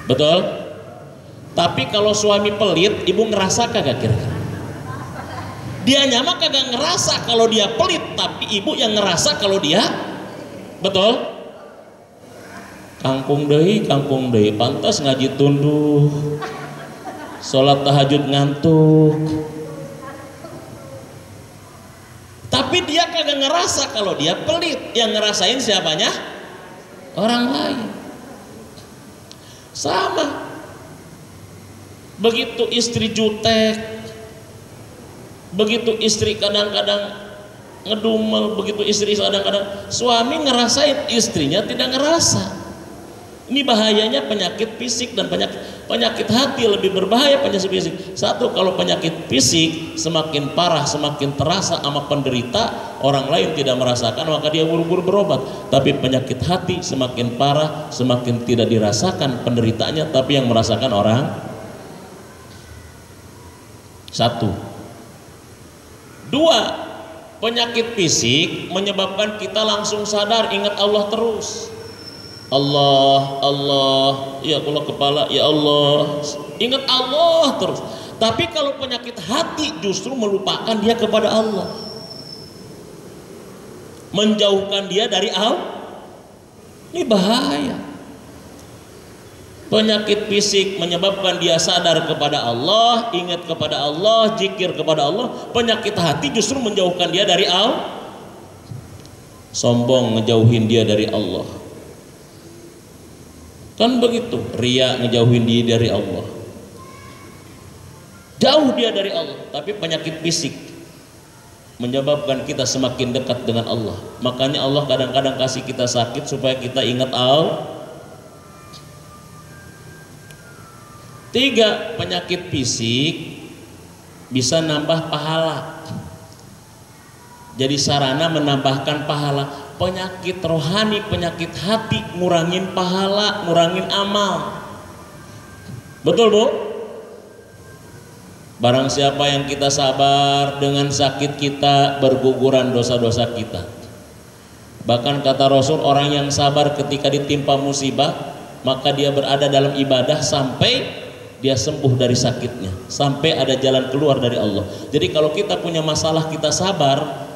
Betul? Tapi kalau suami pelit, ibu ngerasa kagak kira-kira? Dia nyama kagak ngerasa kalau dia pelit, tapi ibu yang ngerasa kalau dia, betul? Kangkung deui, pantas ngaji tunduh, sholat tahajud ngantuk. Tapi dia kagak ngerasa kalau dia pelit, yang ngerasain siapanya? Orang lain. Sama. Begitu istri jutek, begitu istri kadang-kadang ngedumel, begitu istri kadang-kadang suami ngerasain, istrinya tidak ngerasa. Ini bahayanya penyakit fisik dan penyakit hati, lebih berbahaya penyakit fisik. Satu, kalau penyakit fisik semakin parah, semakin terasa sama penderita, orang lain tidak merasakan, maka dia buru-buru berobat. Tapi penyakit hati semakin parah, semakin tidak dirasakan penderitanya, tapi yang merasakan orang. Satu. Dua, penyakit fisik menyebabkan kita langsung sadar, ingat Allah terus. Allah, ya Allah kepala, ya Allah, ingat Allah terus. Tapi kalau penyakit hati justru melupakan dia kepada Allah, menjauhkan dia dari Allah. Ini bahaya. Penyakit fisik menyebabkan dia sadar kepada Allah, ingat kepada Allah, zikir kepada Allah. Penyakit hati justru menjauhkan dia dari Allah. Sombong ngejauhin dia dari Allah. Kan begitu, ria ngejauhin dia dari Allah, jauh dia dari Allah. Tapi penyakit fisik menyebabkan kita semakin dekat dengan Allah. Makanya Allah kadang-kadang kasih kita sakit supaya kita ingat Allah. Tiga, penyakit fisik bisa nambah pahala, jadi sarana menambahkan pahala. Penyakit rohani, penyakit hati, ngurangin pahala, ngurangin amal. Betul bu? Barang siapa yang kita sabar dengan sakit kita, berguguran dosa-dosa kita. Bahkan kata Rasul, orang yang sabar ketika ditimpa musibah, maka dia berada dalam ibadah sampai dia sembuh dari sakitnya, sampai ada jalan keluar dari Allah. Jadi kalau kita punya masalah, kita sabar,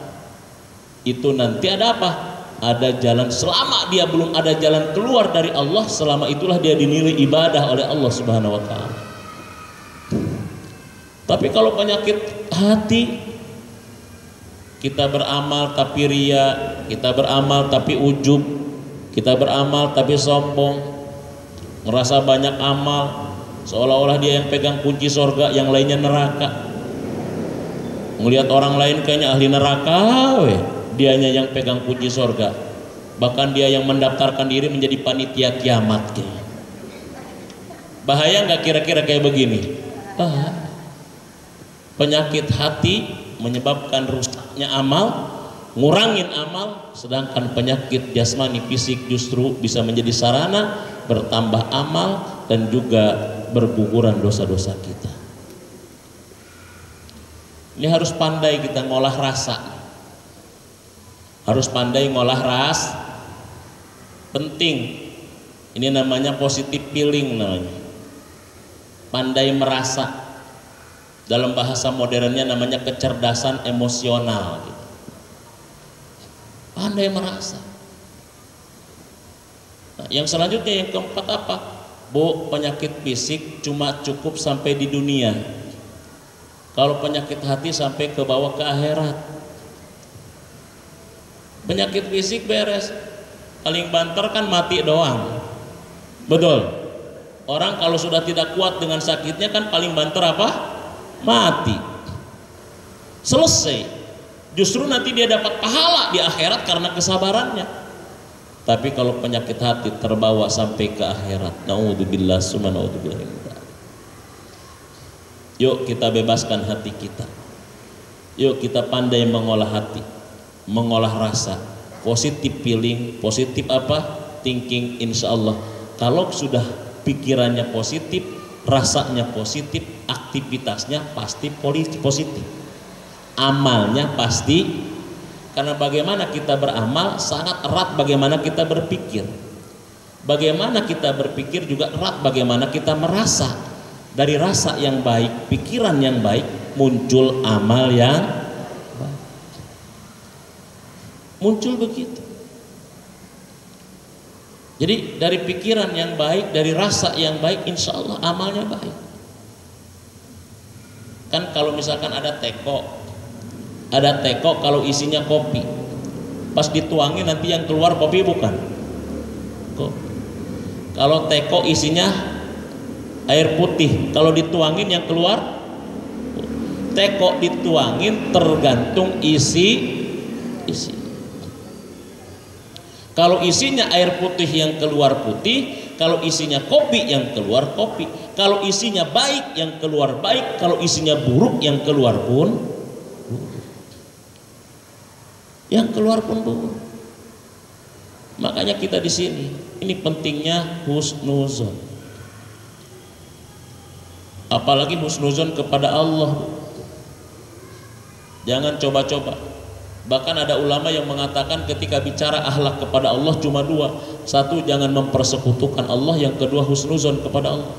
itu nanti ada apa? Ada jalan. Selama dia belum ada jalan keluar dari Allah, selama itulah dia dinilai ibadah oleh Allah Subhanahu wa ta'ala. Tapi kalau penyakit hati, kita beramal tapi ria, kita beramal tapi ujub, kita beramal tapi sombong, merasa banyak amal, seolah-olah dia yang pegang kunci surga, yang lainnya neraka. Ngelihat orang lain kayaknya ahli neraka, dianya yang pegang kunci surga. Bahkan dia yang mendaftarkan diri menjadi panitia kiamat. Bahaya nggak kira-kira kayak begini? Penyakit hati menyebabkan rusaknya amal, ngurangin amal. Sedangkan penyakit jasmani fisik justru bisa menjadi sarana bertambah amal dan juga berguguran dosa-dosa kita. Ini harus pandai kita ngolah rasa. Harus pandai ngolah ras. Penting. Ini namanya positive feeling namanya. Pandai merasa. Dalam bahasa modernnya namanya kecerdasan emosional gitu. Pandai merasa. Nah, yang selanjutnya yang keempat apa? Bu, penyakit fisik cuma cukup sampai di dunia. Kalau penyakit hati sampai ke bawah ke akhirat. Penyakit fisik beres, paling banter kan mati doang. Betul. Orang kalau sudah tidak kuat dengan sakitnya kan paling banter apa? Mati. Selesai. Justru nanti dia dapat pahala di akhirat karena kesabarannya. Tapi kalau penyakit hati terbawa sampai ke akhirat, naudzubillah summa naudzubillah. Yuk kita bebaskan hati kita. Yuk kita pandai mengolah hati, mengolah rasa. positif feeling, positif thinking, insya Allah. Kalau sudah pikirannya positif, rasanya positif, aktivitasnya pasti positif, amalnya pasti. Karena bagaimana kita beramal sangat erat bagaimana kita berpikir. Bagaimana kita berpikir juga erat bagaimana kita merasa. Dari rasa yang baik, pikiran yang baik, muncul amal yang baik. Muncul begitu. Jadi dari pikiran yang baik, dari rasa yang baik, insya Allah amalnya baik. Kan kalau misalkan ada teko kalau isinya kopi, pas dituangin nanti yang keluar kopi bukan? Kalau teko isinya air putih, kalau dituangin yang keluar teko, dituangin tergantung isi. Kalau isinya air putih yang keluar putih, kalau isinya kopi yang keluar kopi, kalau isinya baik yang keluar baik, kalau isinya buruk yang keluar pun buruk. Makanya kita di sini, ini pentingnya husnuzon. Apalagi husnuzon kepada Allah. Jangan coba-coba. Bahkan ada ulama yang mengatakan ketika bicara akhlak kepada Allah cuma dua. Satu, jangan mempersekutukan Allah. Yang kedua, husnuzon kepada Allah.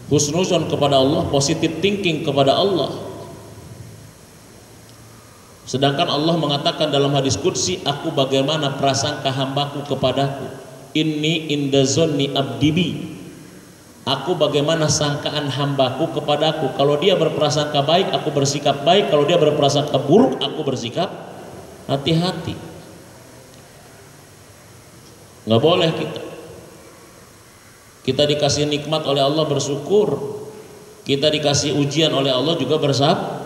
Husnuzon kepada Allah, positive thinking kepada Allah. Sedangkan Allah mengatakan dalam hadis qudsi, aku bagaimana prasangka hambaku kepadaku, inni inda zonni abdibi, aku bagaimana sangkaan hambaku kepadaku. Kalau dia berprasangka baik, aku bersikap baik. Kalau dia berprasangka buruk, aku bersikap hati-hati. Nggak boleh kita dikasih nikmat oleh Allah bersyukur, kita dikasih ujian oleh Allah juga bersabar.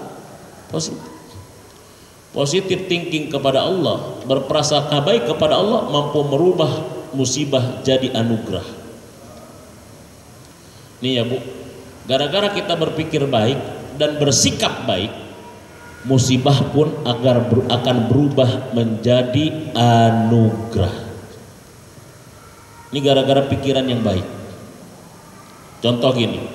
Positive thinking kepada Allah, berprasangka baik kepada Allah, mampu merubah musibah jadi anugerah. Nih ya Bu, gara-gara kita berpikir baik dan bersikap baik, musibah pun akan berubah menjadi anugerah. Ini gara-gara pikiran yang baik. Contoh gini,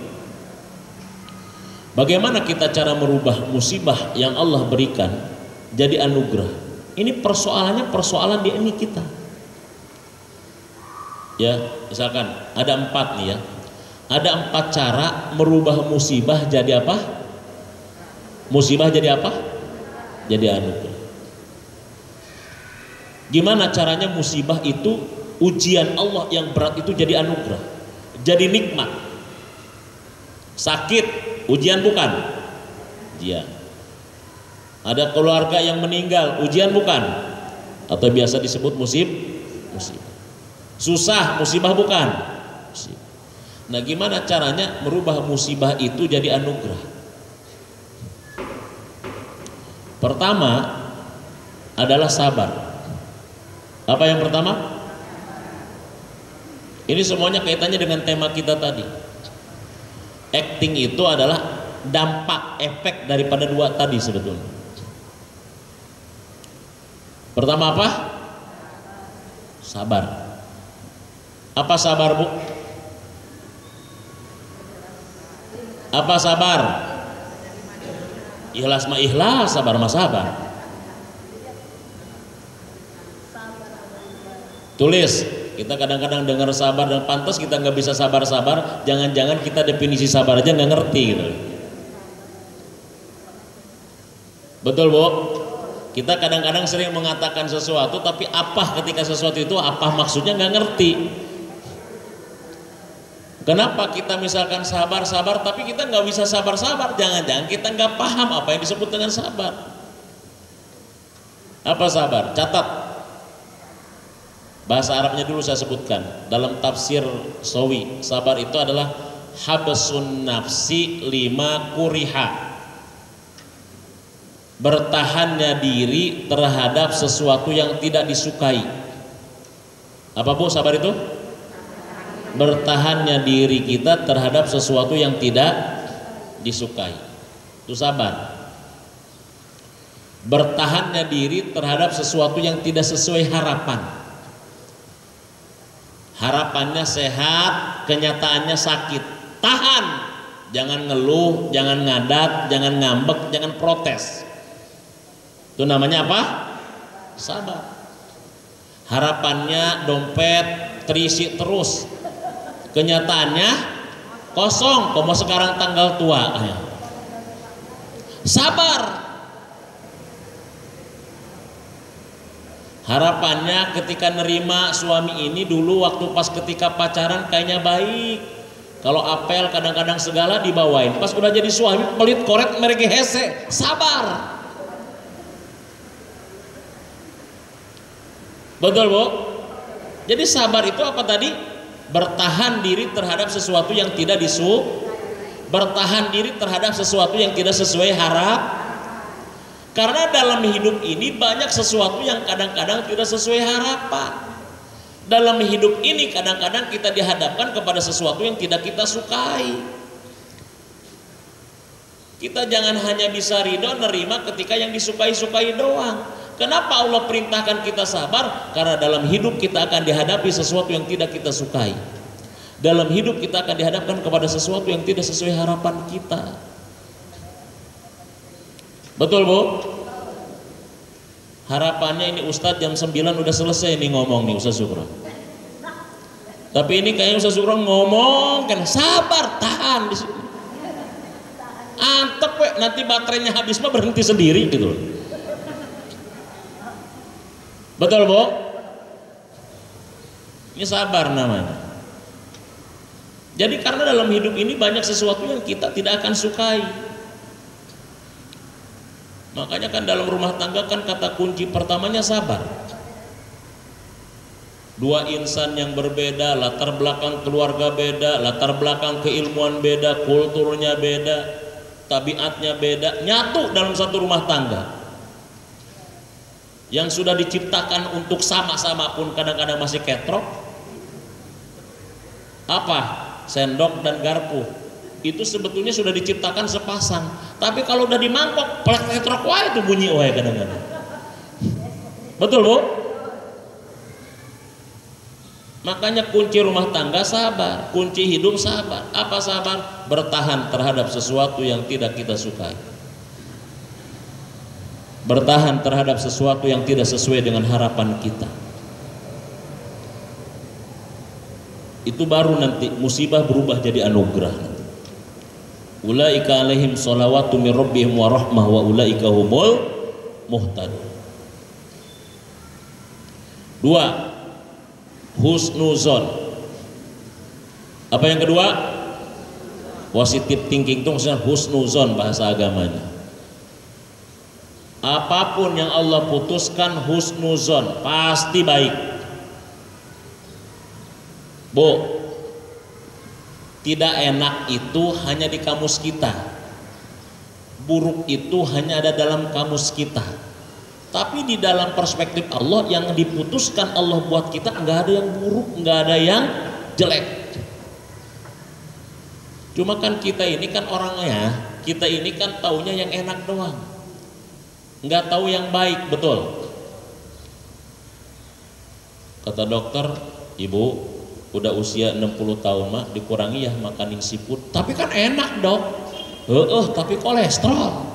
bagaimana kita cara merubah musibah yang Allah berikan jadi anugerah? Ini persoalan di ini kita. Ya, misalkan ada 4 nih ya. Ada 4 cara merubah musibah jadi apa? Musibah jadi apa? Jadi anugerah. Gimana caranya musibah itu, ujian Allah yang berat itu jadi anugerah, jadi nikmat? Sakit, ujian bukan? Ujian. Ada keluarga yang meninggal, ujian bukan? Atau biasa disebut musibah. Susah, musibah bukan? Musibah. Nah, gimana caranya merubah musibah itu jadi anugerah? Pertama adalah sabar. Apa yang pertama? Ini semuanya kaitannya dengan tema kita tadi. Acting itu adalah dampak, efek daripada 2 tadi sebetulnya. Pertama apa? Sabar. Apa sabar Bu? Apa sabar? Ikhlas mah ikhlas, sabar mah sabar. Tulis, kita kadang-kadang dengar sabar dan pantas kita nggak bisa sabar-sabar. Jangan-jangan kita definisi sabar aja nggak ngerti gitu. Betul Bu? Kita kadang-kadang sering mengatakan sesuatu, tapi apa ketika sesuatu itu apa maksudnya nggak ngerti. Kenapa kita misalkan sabar-sabar tapi kita nggak bisa sabar-sabar? Jangan-jangan kita nggak paham apa yang disebut dengan sabar. Apa sabar? Catat. Bahasa Arabnya dulu saya sebutkan. Dalam tafsir Sawi, sabar itu adalah habsun nafsi lima kuriha. Bertahannya diri terhadap sesuatu yang tidak disukai. Apa Bu sabar itu? Bertahannya diri kita terhadap sesuatu yang tidak disukai. Itu sabar. Bertahannya diri terhadap sesuatu yang tidak sesuai harapan. Harapannya sehat, kenyataannya sakit. Tahan, jangan ngeluh, jangan ngadat, jangan ngambek, jangan protes. Itu namanya apa? Sabar. Harapannya dompet terisi terus, kenyataannya kosong. Komo sekarang tanggal tua. Sabar. Harapannya ketika nerima suami ini dulu waktu pas ketika pacaran kayaknya baik. Kalau apel kadang-kadang segala dibawain. Pas udah jadi suami pelit koret mereka hese. Sabar. Betul Bu? Jadi sabar itu apa tadi? Bertahan diri terhadap sesuatu yang tidak bertahan diri terhadap sesuatu yang tidak sesuai harap. Karena dalam hidup ini banyak sesuatu yang kadang-kadang tidak sesuai harapan. Dalam hidup ini kadang-kadang kita dihadapkan kepada sesuatu yang tidak kita sukai. Kita jangan hanya bisa ridho nerima ketika yang disukai-sukai doang. Kenapa Allah perintahkan kita sabar? Karena dalam hidup kita akan dihadapi sesuatu yang tidak kita sukai. Dalam hidup kita akan dihadapkan kepada sesuatu yang tidak sesuai harapan kita. Betul Bu? Harapannya ini Ustadz jam 9 udah selesai nih ngomong nih Ustadz Sukron. Tapi ini kayaknya Ustadz Sukron ngomong kan sabar, tahan di sini. Antep we, nanti baterainya habis mah berhenti sendiri gitu loh. Betul Bu? Ini sabar namanya. Jadi karena dalam hidup ini banyak sesuatu yang kita tidak akan sukai. Makanya kan dalam rumah tangga kan kata kunci pertamanya sabar. Dua insan yang berbeda, latar belakang keluarga beda, latar belakang keilmuan beda, kulturnya beda, tabiatnya beda, nyatu dalam satu rumah tangga. Yang sudah diciptakan untuk sama-sama pun kadang-kadang masih ketrok. Apa? Sendok dan garpu. Itu sebetulnya sudah diciptakan sepasang. Tapi kalau udah di mangkok, plek-pletrok wae itu bunyi wae kadang-kadang. Betul Bu? Makanya kunci rumah tangga sabar, kunci hidup sabar. Apa sabar? Bertahan terhadap sesuatu yang tidak kita sukai. Bertahan terhadap sesuatu yang tidak sesuai dengan harapan kita. Itu baru nanti musibah berubah jadi anugerah. Ulaika alaihim sholawatu min rabbihim wa rahmah wa ulaika humul muhtadun. 2. Husnuzon. Apa yang kedua? Positive thinking itu maksudnya husnuzon bahasa agamanya. Apapun yang Allah putuskan husnuzon pasti baik. Bu, tidak enak itu hanya di kamus kita. Buruk itu hanya ada dalam kamus kita. Tapi di dalam perspektif Allah yang diputuskan Allah buat kita nggak ada yang buruk, nggak ada yang jelek. Cuma kan kita ini kan orangnya, kita ini kan taunya yang enak doang. Nggak tahu yang baik, betul. Kata dokter, Ibu udah usia 60 tahun mah dikurangi ya makanin siput. Tapi kan enak Dok. Tapi kolesterol.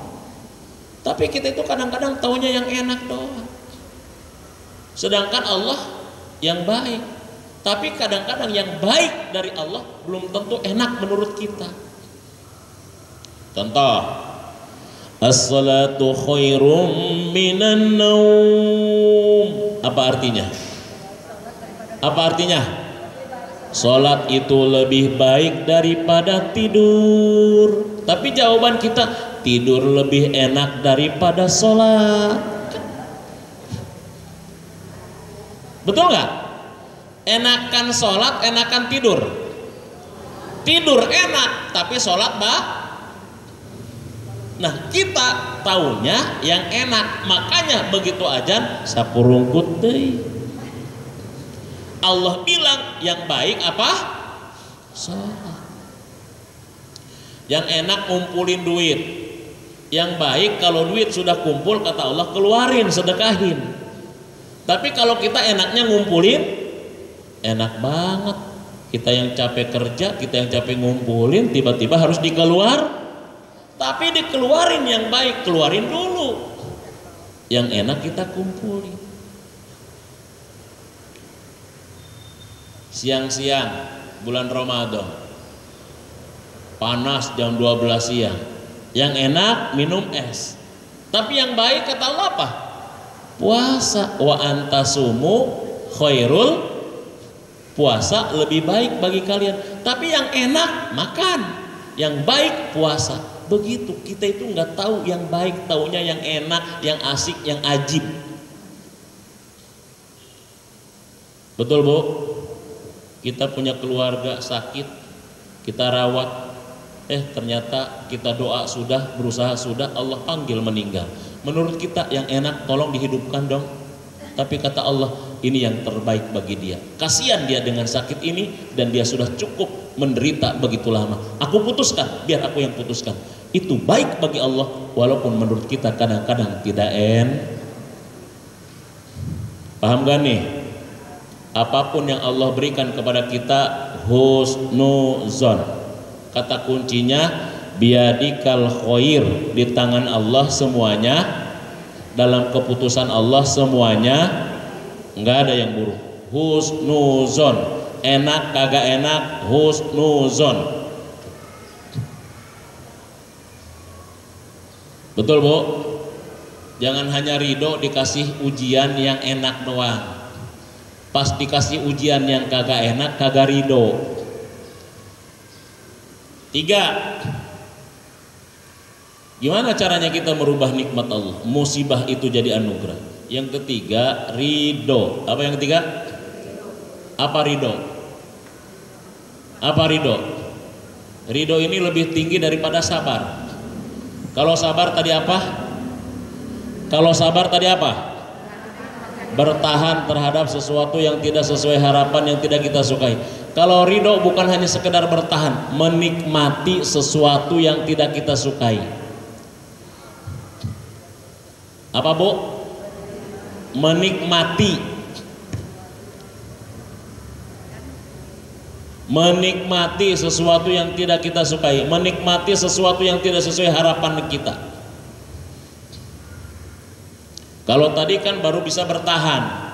Tapi kita itu kadang-kadang taunya yang enak doang. Sedangkan Allah yang baik. Tapi kadang-kadang yang baik dari Allah belum tentu enak menurut kita. Contoh, as-salatu khairum minan naum. Apa artinya? Apa artinya? Salat itu lebih baik daripada tidur. Tapi jawaban kita, tidur lebih enak daripada salat. Betul nggak? Enakan salat, enakan tidur. Tidur enak, tapi salat Nah, kita taunya yang enak. Makanya begitu azan sapurungkut deui. Allah bilang yang baik apa? Salat. Yang enak ngumpulin duit. Yang baik kalau duit sudah kumpul, kata Allah, keluarin, sedekahin. Tapi kalau kita enaknya ngumpulin, enak banget. Kita yang capek kerja, kita yang capek ngumpulin, tiba-tiba harus dikeluar. Tapi dikeluarin yang baik, keluarin dulu. Yang enak kita kumpulin. Siang-siang bulan Ramadan, panas jam 12 siang, yang enak minum es. Tapi yang baik kata Allah apa? Puasa. Wa antasumu khairul, puasa lebih baik bagi kalian. Tapi yang enak makan, yang baik puasa. Begitu, kita itu nggak tahu yang baik, taunya yang enak, yang asik, yang ajib. Betul Bu? Kita punya keluarga sakit, kita rawat, ternyata kita doa sudah, berusaha sudah, Allah panggil meninggal. Menurut kita yang enak tolong dihidupkan dong. Tapi kata Allah, ini yang terbaik bagi dia. Kasihan dia dengan sakit ini dan dia sudah cukup menderita begitu lama. Aku putuskan, biar aku yang putuskan. Itu baik bagi Allah, walaupun menurut kita kadang-kadang tidak Paham gak nih? Apapun yang Allah berikan kepada kita, husnuzon. Kata kuncinya biadikal khair, di tangan Allah semuanya, dalam keputusan Allah semuanya, nggak ada yang buruk. Husnuzon, enak kagak enak, husnuzon. Betul Bu? Jangan hanya ridho dikasih ujian yang enak doang. Pas dikasih ujian yang kagak enak, kagak ridho. 3. Gimana caranya kita merubah nikmat Allah? Musibah itu jadi anugerah. Yang ketiga, ridho. Apa yang ketiga? Apa ridho? Apa ridho? Ridho ini lebih tinggi daripada sabar. Kalau sabar tadi apa? Kalau sabar tadi apa? Bertahan terhadap sesuatu yang tidak sesuai harapan, yang tidak kita sukai. Kalau ridho bukan hanya sekedar bertahan, menikmati sesuatu yang tidak kita sukai. Apa Bu? Menikmati. Menikmati sesuatu yang tidak kita sukai, menikmati sesuatu yang tidak sesuai harapan kita. Kalau tadi kan baru bisa bertahan.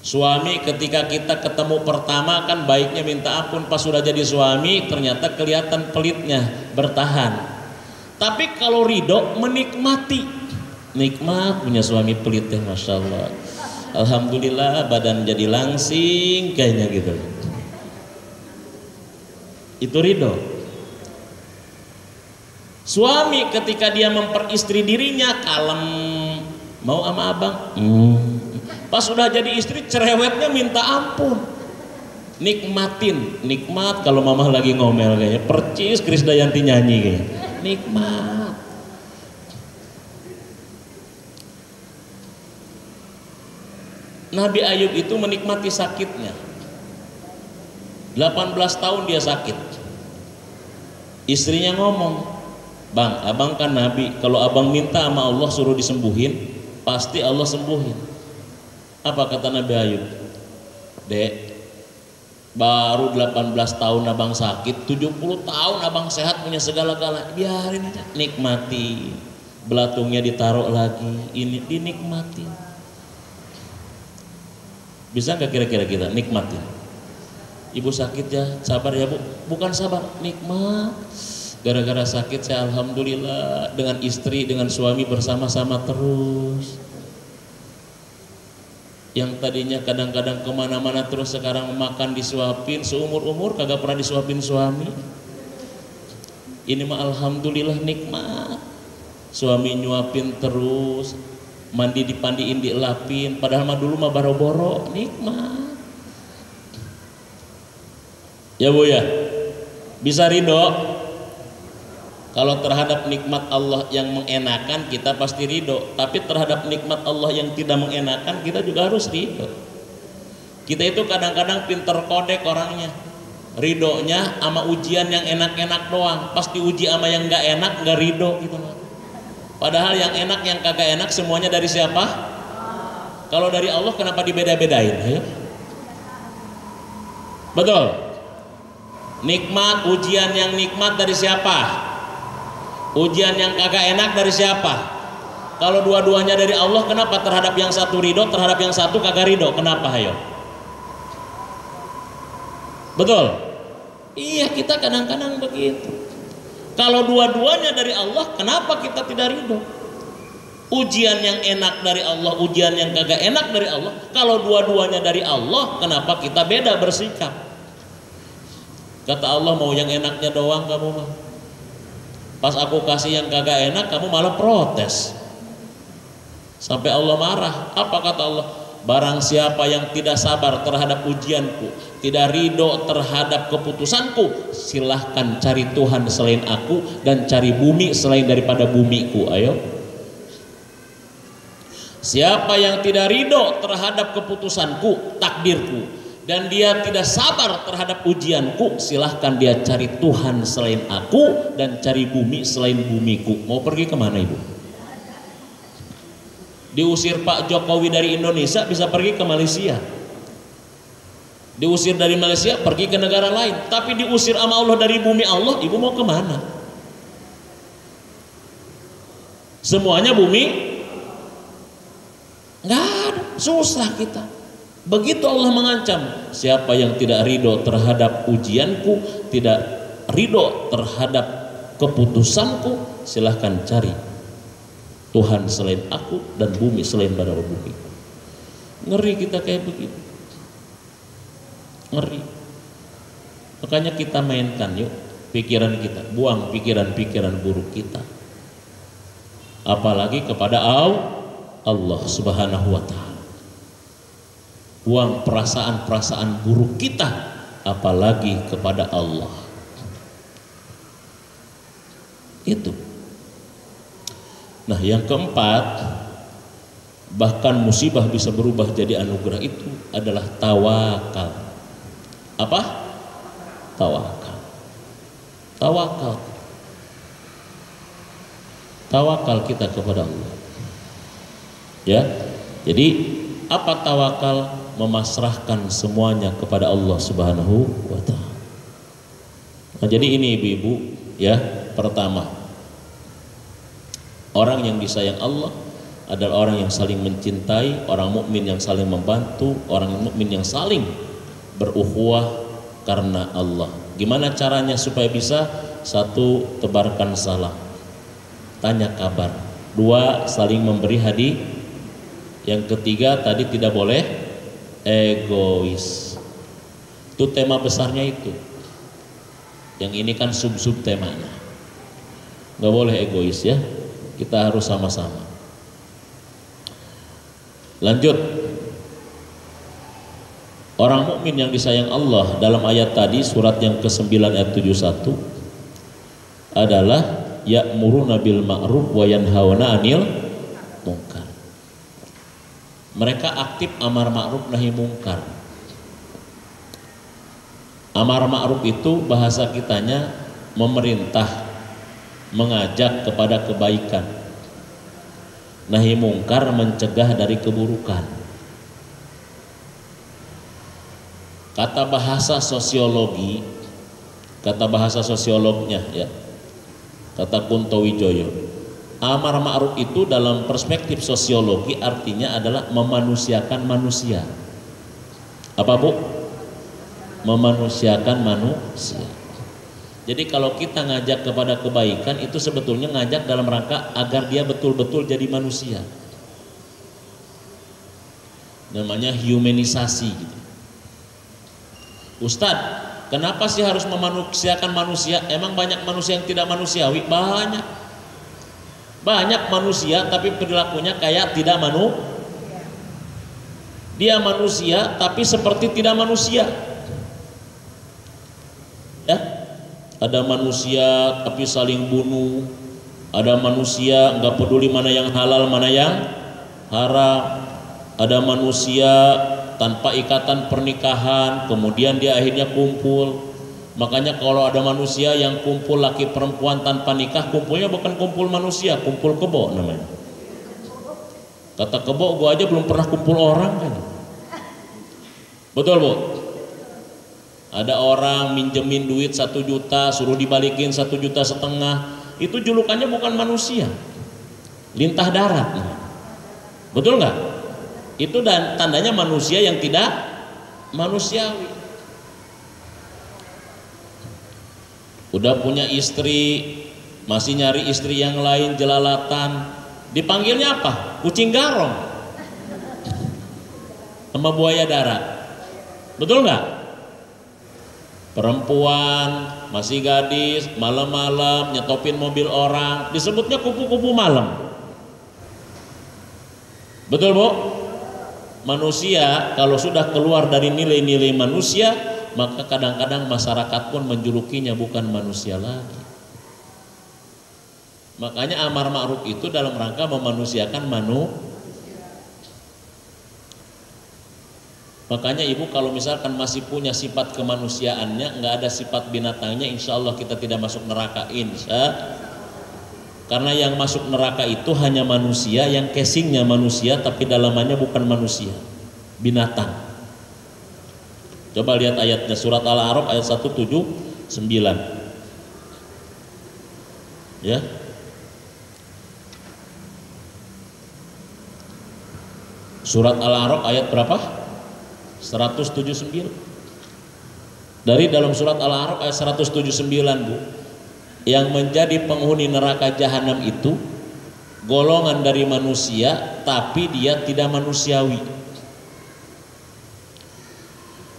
Suami ketika kita ketemu pertama kan baiknya minta ampun, pas sudah jadi suami ternyata kelihatan pelitnya, bertahan. Tapi kalau ridho menikmati, nikmat punya suami pelit ya, Masya Allah. Alhamdulillah badan jadi langsing kayaknya gitu. Itu ridho. Suami ketika dia memperistri dirinya kalem, mau sama abang, pas sudah jadi istri cerewetnya minta ampun. Nikmatin, nikmat kalau mama lagi ngomel kayaknya, percis Krisdayanti nyanyi kayaknya. Nikmat. Nabi Ayub itu menikmati sakitnya. 18 tahun dia sakit. Istrinya ngomong, "Bang, abang kan nabi, kalau abang minta sama Allah suruh disembuhin, pasti Allah sembuhin." Apa kata Nabi Ayub? "Dek, baru 18 tahun abang sakit, 70 tahun abang sehat punya segala-galanya, biarin aja, nikmati. Belatungnya ditaruh lagi, ini dinikmati." Bisa nggak kira-kira kita nikmatin? Ibu sakit ya, sabar ya Bu. Bukan sabar, nikmat. Gara-gara sakit saya alhamdulillah dengan istri, dengan suami bersama-sama terus. Yang tadinya kadang-kadang kemana-mana terus, sekarang makan disuapin, seumur-umur kagak pernah disuapin suami. Ini mah alhamdulillah nikmat. Suami nyuapin terus, mandi dipandiin, dielapin, padahal mah dulu mah boro-boro, nikmat. Ya Bu ya, bisa ridho. Kalau terhadap nikmat Allah yang mengenakan kita pasti ridho, tapi terhadap nikmat Allah yang tidak mengenakan kita juga harus ridho. Kita itu kadang-kadang pinter kodek orangnya, Ridonya sama ujian yang enak-enak doang. Pas diuji sama yang nggak enak, nggak ridho gitu. Padahal yang enak yang kagak enak semuanya dari siapa? Kalau dari Allah kenapa dibeda-bedain? Ayo. Betul. Nikmat, ujian yang nikmat dari siapa? Ujian yang kagak enak dari siapa? Kalau dua-duanya dari Allah, kenapa terhadap yang satu ridho, terhadap yang satu kagak ridho? Kenapa? Ayo. Betul. Iya, kita kadang-kadang begitu. Kalau dua-duanya dari Allah, kenapa kita tidak ridho? Ujian yang enak dari Allah, ujian yang kagak enak dari Allah. Kalau dua-duanya dari Allah, kenapa kita beda bersikap? Kata Allah, mau yang enaknya doang kamu mah. Pas aku kasih yang kagak enak, kamu malah protes. Sampai Allah marah. Apa kata Allah? Barang siapa yang tidak sabar terhadap ujianku, tidak ridho terhadap keputusanku, silahkan cari Tuhan selain aku dan cari bumi selain daripada bumiku. Ayo. Siapa yang tidak ridho terhadap keputusanku, takdirku, dan dia tidak sabar terhadap ujianku, silahkan dia cari Tuhan selain aku dan cari bumi selain bumiku. Mau pergi kemana ibu? Diusir Pak Jokowi dari Indonesia, bisa pergi ke Malaysia. Diusir dari Malaysia, pergi ke negara lain. Tapi diusir sama Allah dari bumi Allah, ibu mau kemana? Semuanya bumi? Nggak ada, susah kita. Begitu Allah mengancam, siapa yang tidak ridho terhadap ujianku, tidak ridho terhadap keputusanku, silahkan cari Tuhan selain aku dan bumi selain pada bumi. Ngeri kita kayak begitu, ngeri. Makanya kita mainkan yuk pikiran kita, buang pikiran-pikiran buruk kita, apalagi kepada Allah Subhanahu wa ta'ala. Buang perasaan-perasaan buruk kita apalagi kepada Allah. Itu. Nah, yang keempat, bahkan musibah bisa berubah jadi anugerah, itu adalah tawakal. Apa? Tawakal. Tawakal. Tawakal kita kepada Allah. Ya. Jadi apa tawakal? Memasrahkan semuanya kepada Allah Subhanahu wa ta'ala. Nah, jadi ini ibu-ibu ya, pertama, orang yang disayang Allah adalah orang yang saling mencintai, orang mukmin yang saling membantu, orang mukmin yang saling berukhuwah karena Allah. Gimana caranya supaya bisa? Satu, tebarkan salam, tanya kabar. Dua, saling memberi hadiah. Yang ketiga, tadi tidak boleh egois. Itu tema besarnya itu. Yang ini kan sub-sub temanya. Nggak boleh egois ya. Kita harus sama-sama. Lanjut. Orang mukmin yang disayang Allah dalam ayat tadi, surat yang ke-9 ayat 71, adalah ya'muruna bil ma'ruf wa yanhauna 'anil munkar. Mereka aktif amar ma'ruf nahi mungkar. Amar ma'ruf itu bahasa kitanya memerintah, mengajak kepada kebaikan. Nahi mungkar mencegah dari keburukan. Kata bahasa sosiologi, kata bahasa sosiolognya ya, kata Kunto Wijoyo, amar ma'ruf itu dalam perspektif sosiologi artinya adalah memanusiakan manusia. Apa bu? Memanusiakan manusia. Jadi kalau kita ngajak kepada kebaikan, itu sebetulnya ngajak dalam rangka agar dia betul-betul jadi manusia. Namanya humanisasi gitu. Ustadz, kenapa sih harus memanusiakan manusia? Emang banyak manusia yang tidak manusiawi? Banyak. Banyak manusia tapi perilakunya kayak tidak dia manusia tapi seperti tidak manusia. Ya, ada manusia tapi saling bunuh, ada manusia nggak peduli mana yang halal mana yang haram, ada manusia tanpa ikatan pernikahan kemudian dia akhirnya kumpul, Makanya kalau ada manusia yang kumpul laki perempuan tanpa nikah, kumpulnya bukan kumpul manusia, kumpul kebo namanya. Kata kebo, gua aja belum pernah kumpul orang kan. Betul Bu? Ada orang minjemin duit 1 juta, suruh dibalikin 1,5 juta. Itu julukannya bukan manusia, lintah darat. Betul nggak? Itu dan tandanya manusia yang tidak manusiawi. Udah punya istri, masih nyari istri yang lain, jelalatan. Dipanggilnya apa? Kucing garong sama buaya darat. Betul nggak? Perempuan masih gadis, malam-malam nyetopin mobil orang, disebutnya kupu-kupu malam. Betul Bu? Manusia kalau sudah keluar dari nilai-nilai manusia, maka kadang-kadang masyarakat pun menjulukinya bukan manusia lagi. Makanya amar ma'ruf itu dalam rangka memanusiakan Makanya ibu kalau misalkan masih punya sifat kemanusiaannya, nggak ada sifat binatangnya, insya Allah kita tidak masuk neraka, karena yang masuk neraka itu hanya manusia, yang casingnya manusia tapi dalamannya bukan manusia, binatang. Coba lihat ayatnya, surat Al-A'raf ayat 179 ya. Surat Al-A'raf ayat berapa? 179. Dari dalam surat Al-A'raf ayat 179 Bu, yang menjadi penghuni neraka jahanam itu golongan dari manusia tapi dia tidak manusiawi.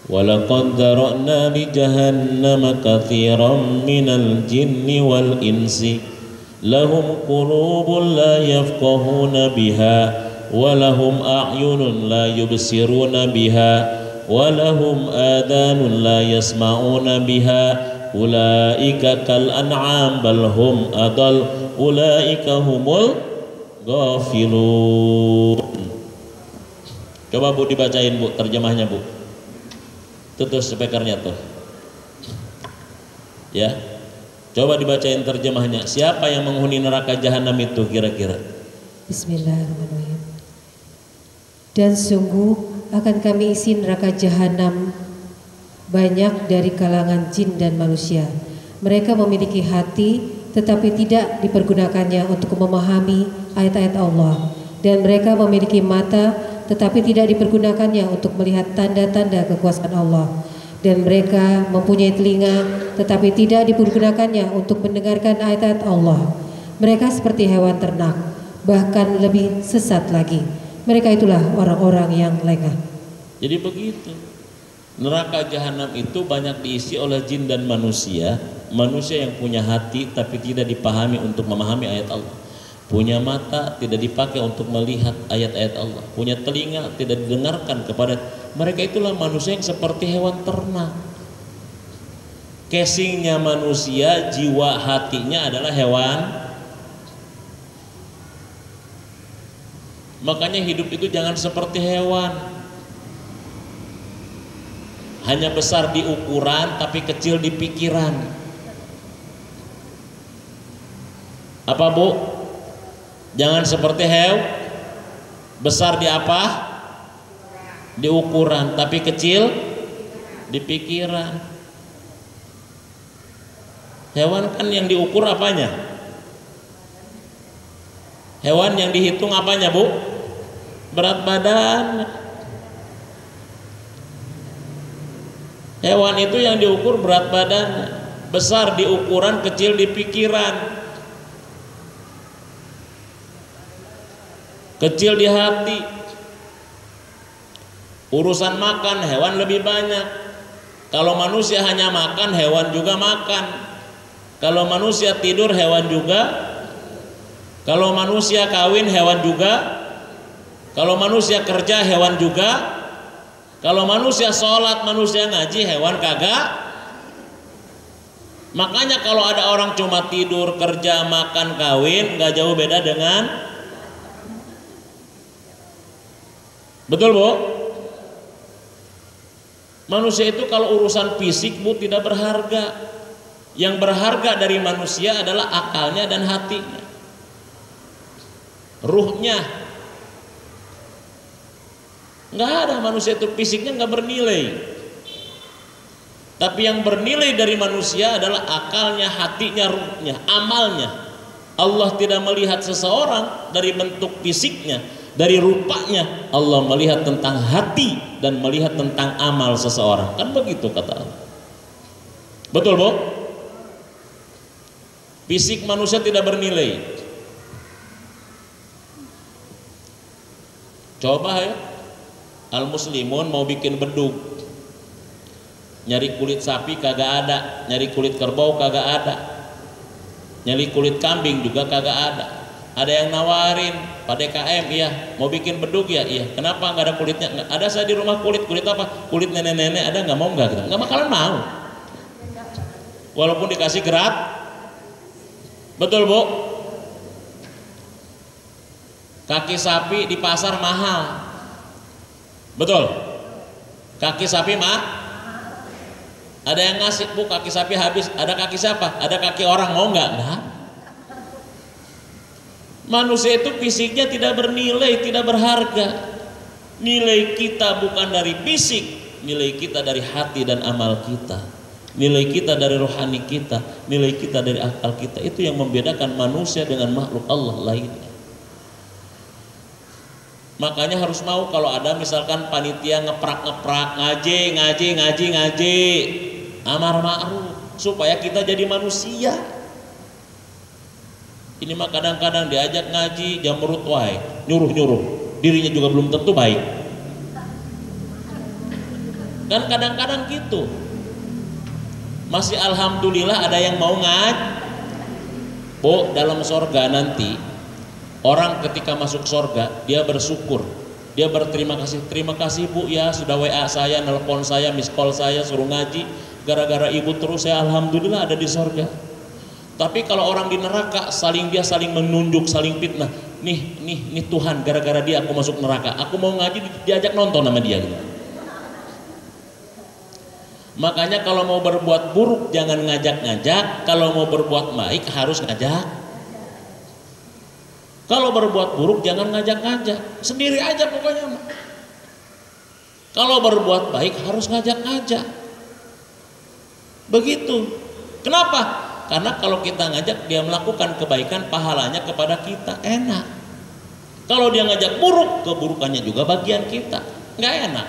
Walaqad dzara'na li jahannama katsiran minal jinni wal insi lahum qulubun la yafqahuna biha walahum a'yunun la yubsiruna biha walahum adhanun la yasma'una biha ulaika kal an'am bal hum adall ulaika humul ghafilun. Coba Bu dibacain Bu terjemahnya Bu. Tutup speakernya tuh ya. Coba dibacain terjemahnya. Siapa yang menghuni neraka jahanam itu kira-kira? Bismillahirrahmanirrahim. Dan sungguh akan kami isi neraka jahanam banyak dari kalangan jin dan manusia. Mereka memiliki hati tetapi tidak dipergunakannya untuk memahami ayat-ayat Allah, dan mereka memiliki mata tetapi tidak dipergunakannya untuk melihat tanda-tanda kekuasaan Allah, dan mereka mempunyai telinga tetapi tidak dipergunakannya untuk mendengarkan ayat-ayat Allah. Mereka seperti hewan ternak, bahkan lebih sesat lagi. Mereka itulah orang-orang yang lengah. Jadi begitu. Neraka jahanam itu banyak diisi oleh jin dan manusia. Manusia yang punya hati tapi tidak dipahami untuk memahami ayat Allah. Punya mata tidak dipakai untuk melihat ayat-ayat Allah. Punya telinga tidak didengarkan kepada. Mereka itulah manusia yang seperti hewan ternak. Casingnya manusia, jiwa hatinya adalah hewan. Makanya hidup itu jangan seperti hewan, hanya besar di ukuran tapi kecil di pikiran. Apa Bu? Jangan seperti hewan, besar di apa? Di ukuran tapi kecil di pikiran. Hewan kan yang diukur apanya? Hewan yang dihitung apanya Bu? Berat badan. Hewan itu yang diukur berat badan, besar di ukuran, kecil di pikiran, kecil di hati. Urusan makan hewan lebih banyak. Kalau manusia hanya makan, hewan juga makan. Kalau manusia tidur, hewan juga. Kalau manusia kawin, hewan juga. Kalau manusia kerja, hewan juga. Kalau manusia sholat, manusia ngaji, hewan kagak. Makanya kalau ada orang cuma tidur, kerja, makan, kawin, gak jauh beda dengan. Betul Bu? Manusia itu kalau urusan fisik Bu tidak berharga. Yang berharga dari manusia adalah akalnya dan hatinya, ruhnya. Nggak ada manusia itu fisiknya nggak bernilai. Tapi yang bernilai dari manusia adalah akalnya, hatinya, ruhnya, amalnya. Allah tidak melihat seseorang dari bentuk fisiknya, dari rupanya. Allah melihat tentang hati dan melihat tentang amal seseorang. Kan begitu kata Allah. Betul Bu? Fisik manusia tidak bernilai. Coba ya, al-muslimun mau bikin bedug, nyari kulit sapi kagak ada, nyari kulit kerbau kagak ada, nyari kulit kambing juga kagak ada. Ada yang nawarin Pak DKM, iya mau bikin bedug ya, iya. Kenapa nggak ada kulitnya? Nggak ada, saya di rumah kulit apa? Kulit nenek-nenek ada, nggak mau nggak gitu? Nggak bakalan mau. Walaupun dikasih gerak. Betul Bu? Kaki sapi di pasar mahal. Betul? Kaki sapi ada yang ngasih Bu, kaki sapi habis. Ada kaki siapa? Ada kaki orang, mau nggak? Nah. Manusia itu fisiknya tidak bernilai, tidak berharga. Nilai kita bukan dari fisik, nilai kita dari hati dan amal kita. Nilai kita dari rohani kita, nilai kita dari akal kita. Itu yang membedakan manusia dengan makhluk Allah lainnya. Makanya harus mau kalau ada misalkan panitia ngeprak-ngeprak, ngaji, amar ma'ruf, supaya kita jadi manusia. Ini mah kadang-kadang diajak ngaji jamrut wae, nyuruh-nyuruh, dirinya juga belum tentu baik. Kan kadang-kadang gitu. Masih alhamdulillah ada yang mau ngaji. Bu, dalam sorga nanti orang ketika masuk sorga dia bersyukur, dia berterima kasih. Terima kasih Bu ya sudah WA saya, nelpon saya, miss call saya, suruh ngaji. Gara-gara ibu terus saya alhamdulillah ada di sorga. Tapi kalau orang di neraka saling menunjuk, saling fitnah. Nih Tuhan, gara-gara dia aku masuk neraka. Aku mau ngaji diajak nonton sama dia gitu. Makanya kalau mau berbuat buruk jangan ngajak-ngajak, kalau mau berbuat baik harus ngajak. Kalau berbuat buruk jangan ngajak-ngajak, sendiri aja pokoknya. Kalau berbuat baik harus ngajak-ngajak. Begitu. Kenapa? Karena kalau kita ngajak dia melakukan kebaikan, pahalanya kepada kita enak. Kalau dia ngajak buruk, keburukannya juga bagian kita, nggak enak.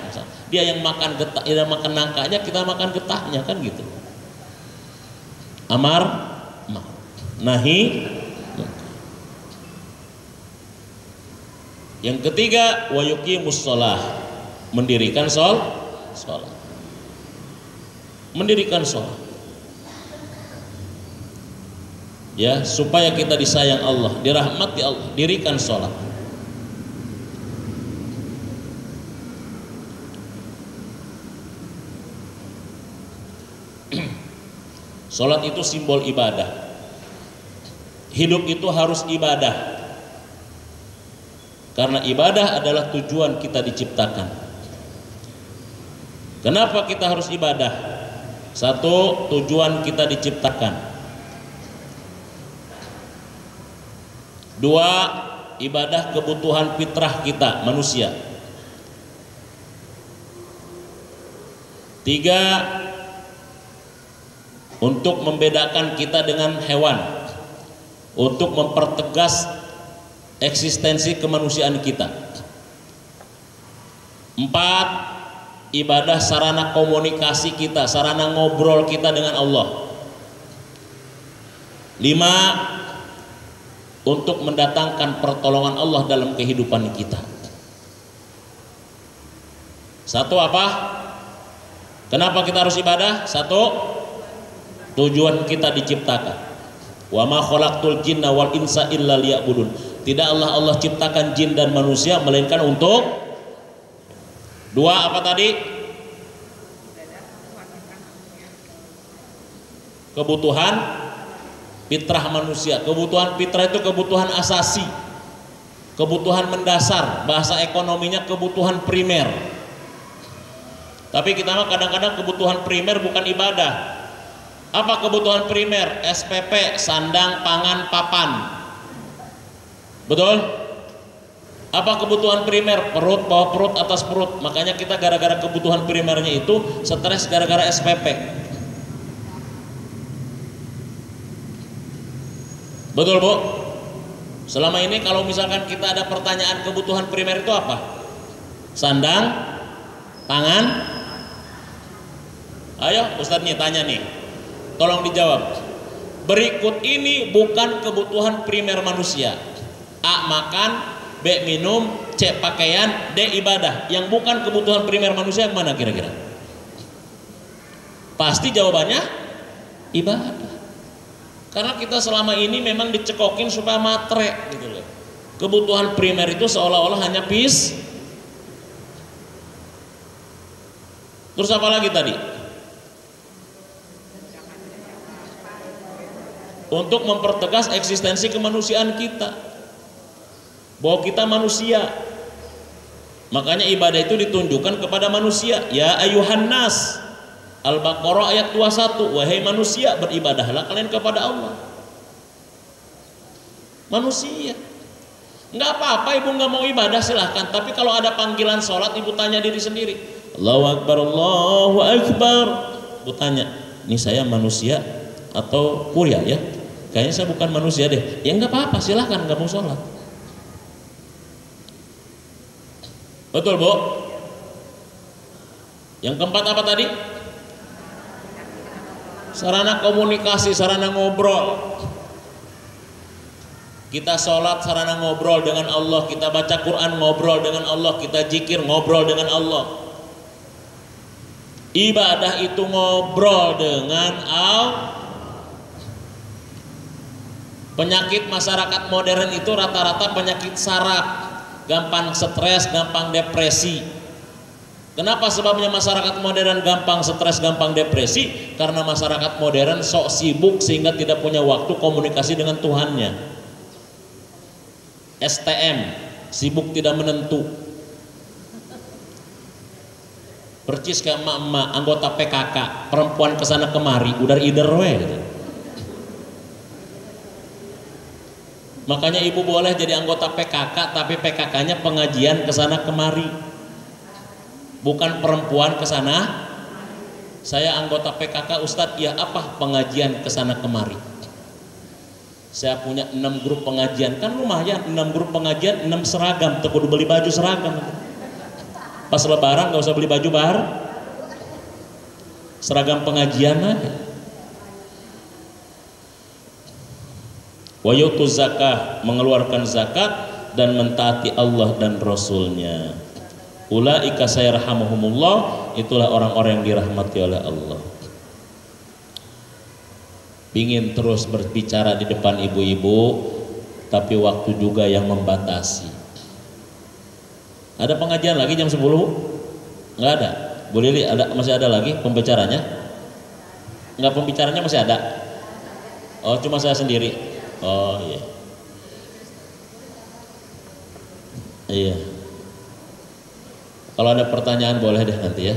Dia yang makan getah, dia makan nangkanya, kita makan getahnya, kan gitu. Amar nahi. Yang ketiga, wa yuqimus shalah, mendirikan salat. Mendirikan salat. Ya, supaya kita disayang Allah, dirahmati Allah, dirikan salat. Salat itu simbol ibadah. Hidup itu harus ibadah. Karena ibadah adalah tujuan kita diciptakan. Kenapa kita harus ibadah? Satu, tujuan kita diciptakan. Dua, ibadah kebutuhan fitrah kita manusia. Tiga, untuk membedakan kita dengan hewan, untuk mempertegas eksistensi kemanusiaan kita. Empat, ibadah sarana komunikasi kita, sarana ngobrol kita dengan Allah. Lima, untuk mendatangkan pertolongan Allah dalam kehidupan kita. Satu apa? Kenapa kita harus ibadah? Satu, tujuan kita diciptakan. Wa ma khalaqtul jinna wal insa illa liya'budun. Tidak Allah ciptakan jin dan manusia melainkan untuk dua apa tadi? Kebutuhan fitrah manusia. Kebutuhan fitrah itu kebutuhan asasi, kebutuhan mendasar. Bahasa ekonominya kebutuhan primer. Tapi kita mah kadang-kadang kebutuhan primer bukan ibadah. Apa kebutuhan primer? SPP, sandang, pangan, papan. Betul? Apa kebutuhan primer? Perut, bawah perut, atas perut. Makanya kita gara-gara kebutuhan primernya itu stres gara-gara SPP. Betul, Bu? Selama ini kalau misalkan kita ada pertanyaan kebutuhan primer itu apa? Sandang, pangan. Ayo Ustadz nih tanya nih, tolong dijawab. Berikut ini bukan kebutuhan primer manusia. A. Makan, B. Minum, C. Pakaian, D. Ibadah. Yang bukan kebutuhan primer manusia yang mana kira-kira? Pasti jawabannya ibadah. Karena kita selama ini memang dicekokin supaya matre gitu loh. Kebutuhan primer itu seolah-olah hanya Terus apa lagi tadi? Untuk mempertegas eksistensi kemanusiaan kita, bahwa kita manusia. Makanya ibadah itu ditunjukkan kepada manusia. Ya ayuhan nas, Al-Baqarah ayat 21, wahai manusia, beribadahlah kalian kepada Allah. Manusia. Enggak apa-apa ibu nggak mau ibadah silahkan, tapi kalau ada panggilan sholat ibu tanya diri sendiri, Allahu Akbar, Allahu Akbar. Ibu tanya, ini saya manusia atau kuria ya? Kayaknya saya bukan manusia deh. Ya enggak apa-apa silahkan nggak mau sholat. Betul, Bu? Yang keempat apa tadi? Sarana komunikasi, sarana ngobrol. Kita sholat sarana ngobrol dengan Allah, kita baca Quran ngobrol dengan Allah, kita zikir ngobrol dengan Allah. Ibadah itu ngobrol dengan Allah. Penyakit masyarakat modern itu rata-rata penyakit saraf, gampang stres, gampang depresi. Kenapa sebabnya masyarakat modern gampang stres, gampang depresi? Karena masyarakat modern sok sibuk sehingga tidak punya waktu komunikasi dengan Tuhannya. STM, sibuk tidak menentu. Percis kayak emak-emak anggota PKK, perempuan kesana kemari, udar ider we gitu. Makanya ibu boleh jadi anggota PKK, tapi PKK-nya pengajian kesana kemari, bukan perempuan kesana. Saya anggota PKK Ustadz, ya apa pengajian kesana kemari. Saya punya 6 grup pengajian, kan lumayan 6 grup pengajian, 6 seragam, kudu beli baju seragam. Pas lebaran gak usah beli baju bar, seragam pengajian aja. Wa yutu zakah, mengeluarkan zakat dan mentaati Allah dan Rasulnya. Ulaika sayarhamuhumullah, itulah orang-orang yang dirahmati oleh Allah. Pingin terus berbicara di depan ibu-ibu, tapi waktu juga yang membatasi. Ada pengajian lagi jam 10? Nggak ada. Bu Lili, masih ada lagi pembicaranya? Nggak, pembicaranya masih ada? Oh, cuma saya sendiri. Oh iya. Iya. Kalau ada pertanyaan boleh deh nanti ya.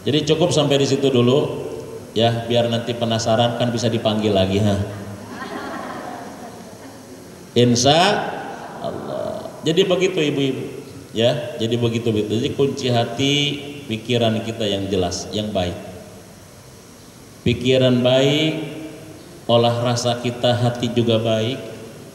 Jadi cukup sampai di situ dulu ya, biar nanti penasaran kan bisa dipanggil lagi ha. Insya Allah. Jadi begitu ibu-ibu ya. Jadi begitu. Jadi kunci hati pikiran kita yang jelas, yang baik. Pikiran baik, olah rasa kita, hati juga baik,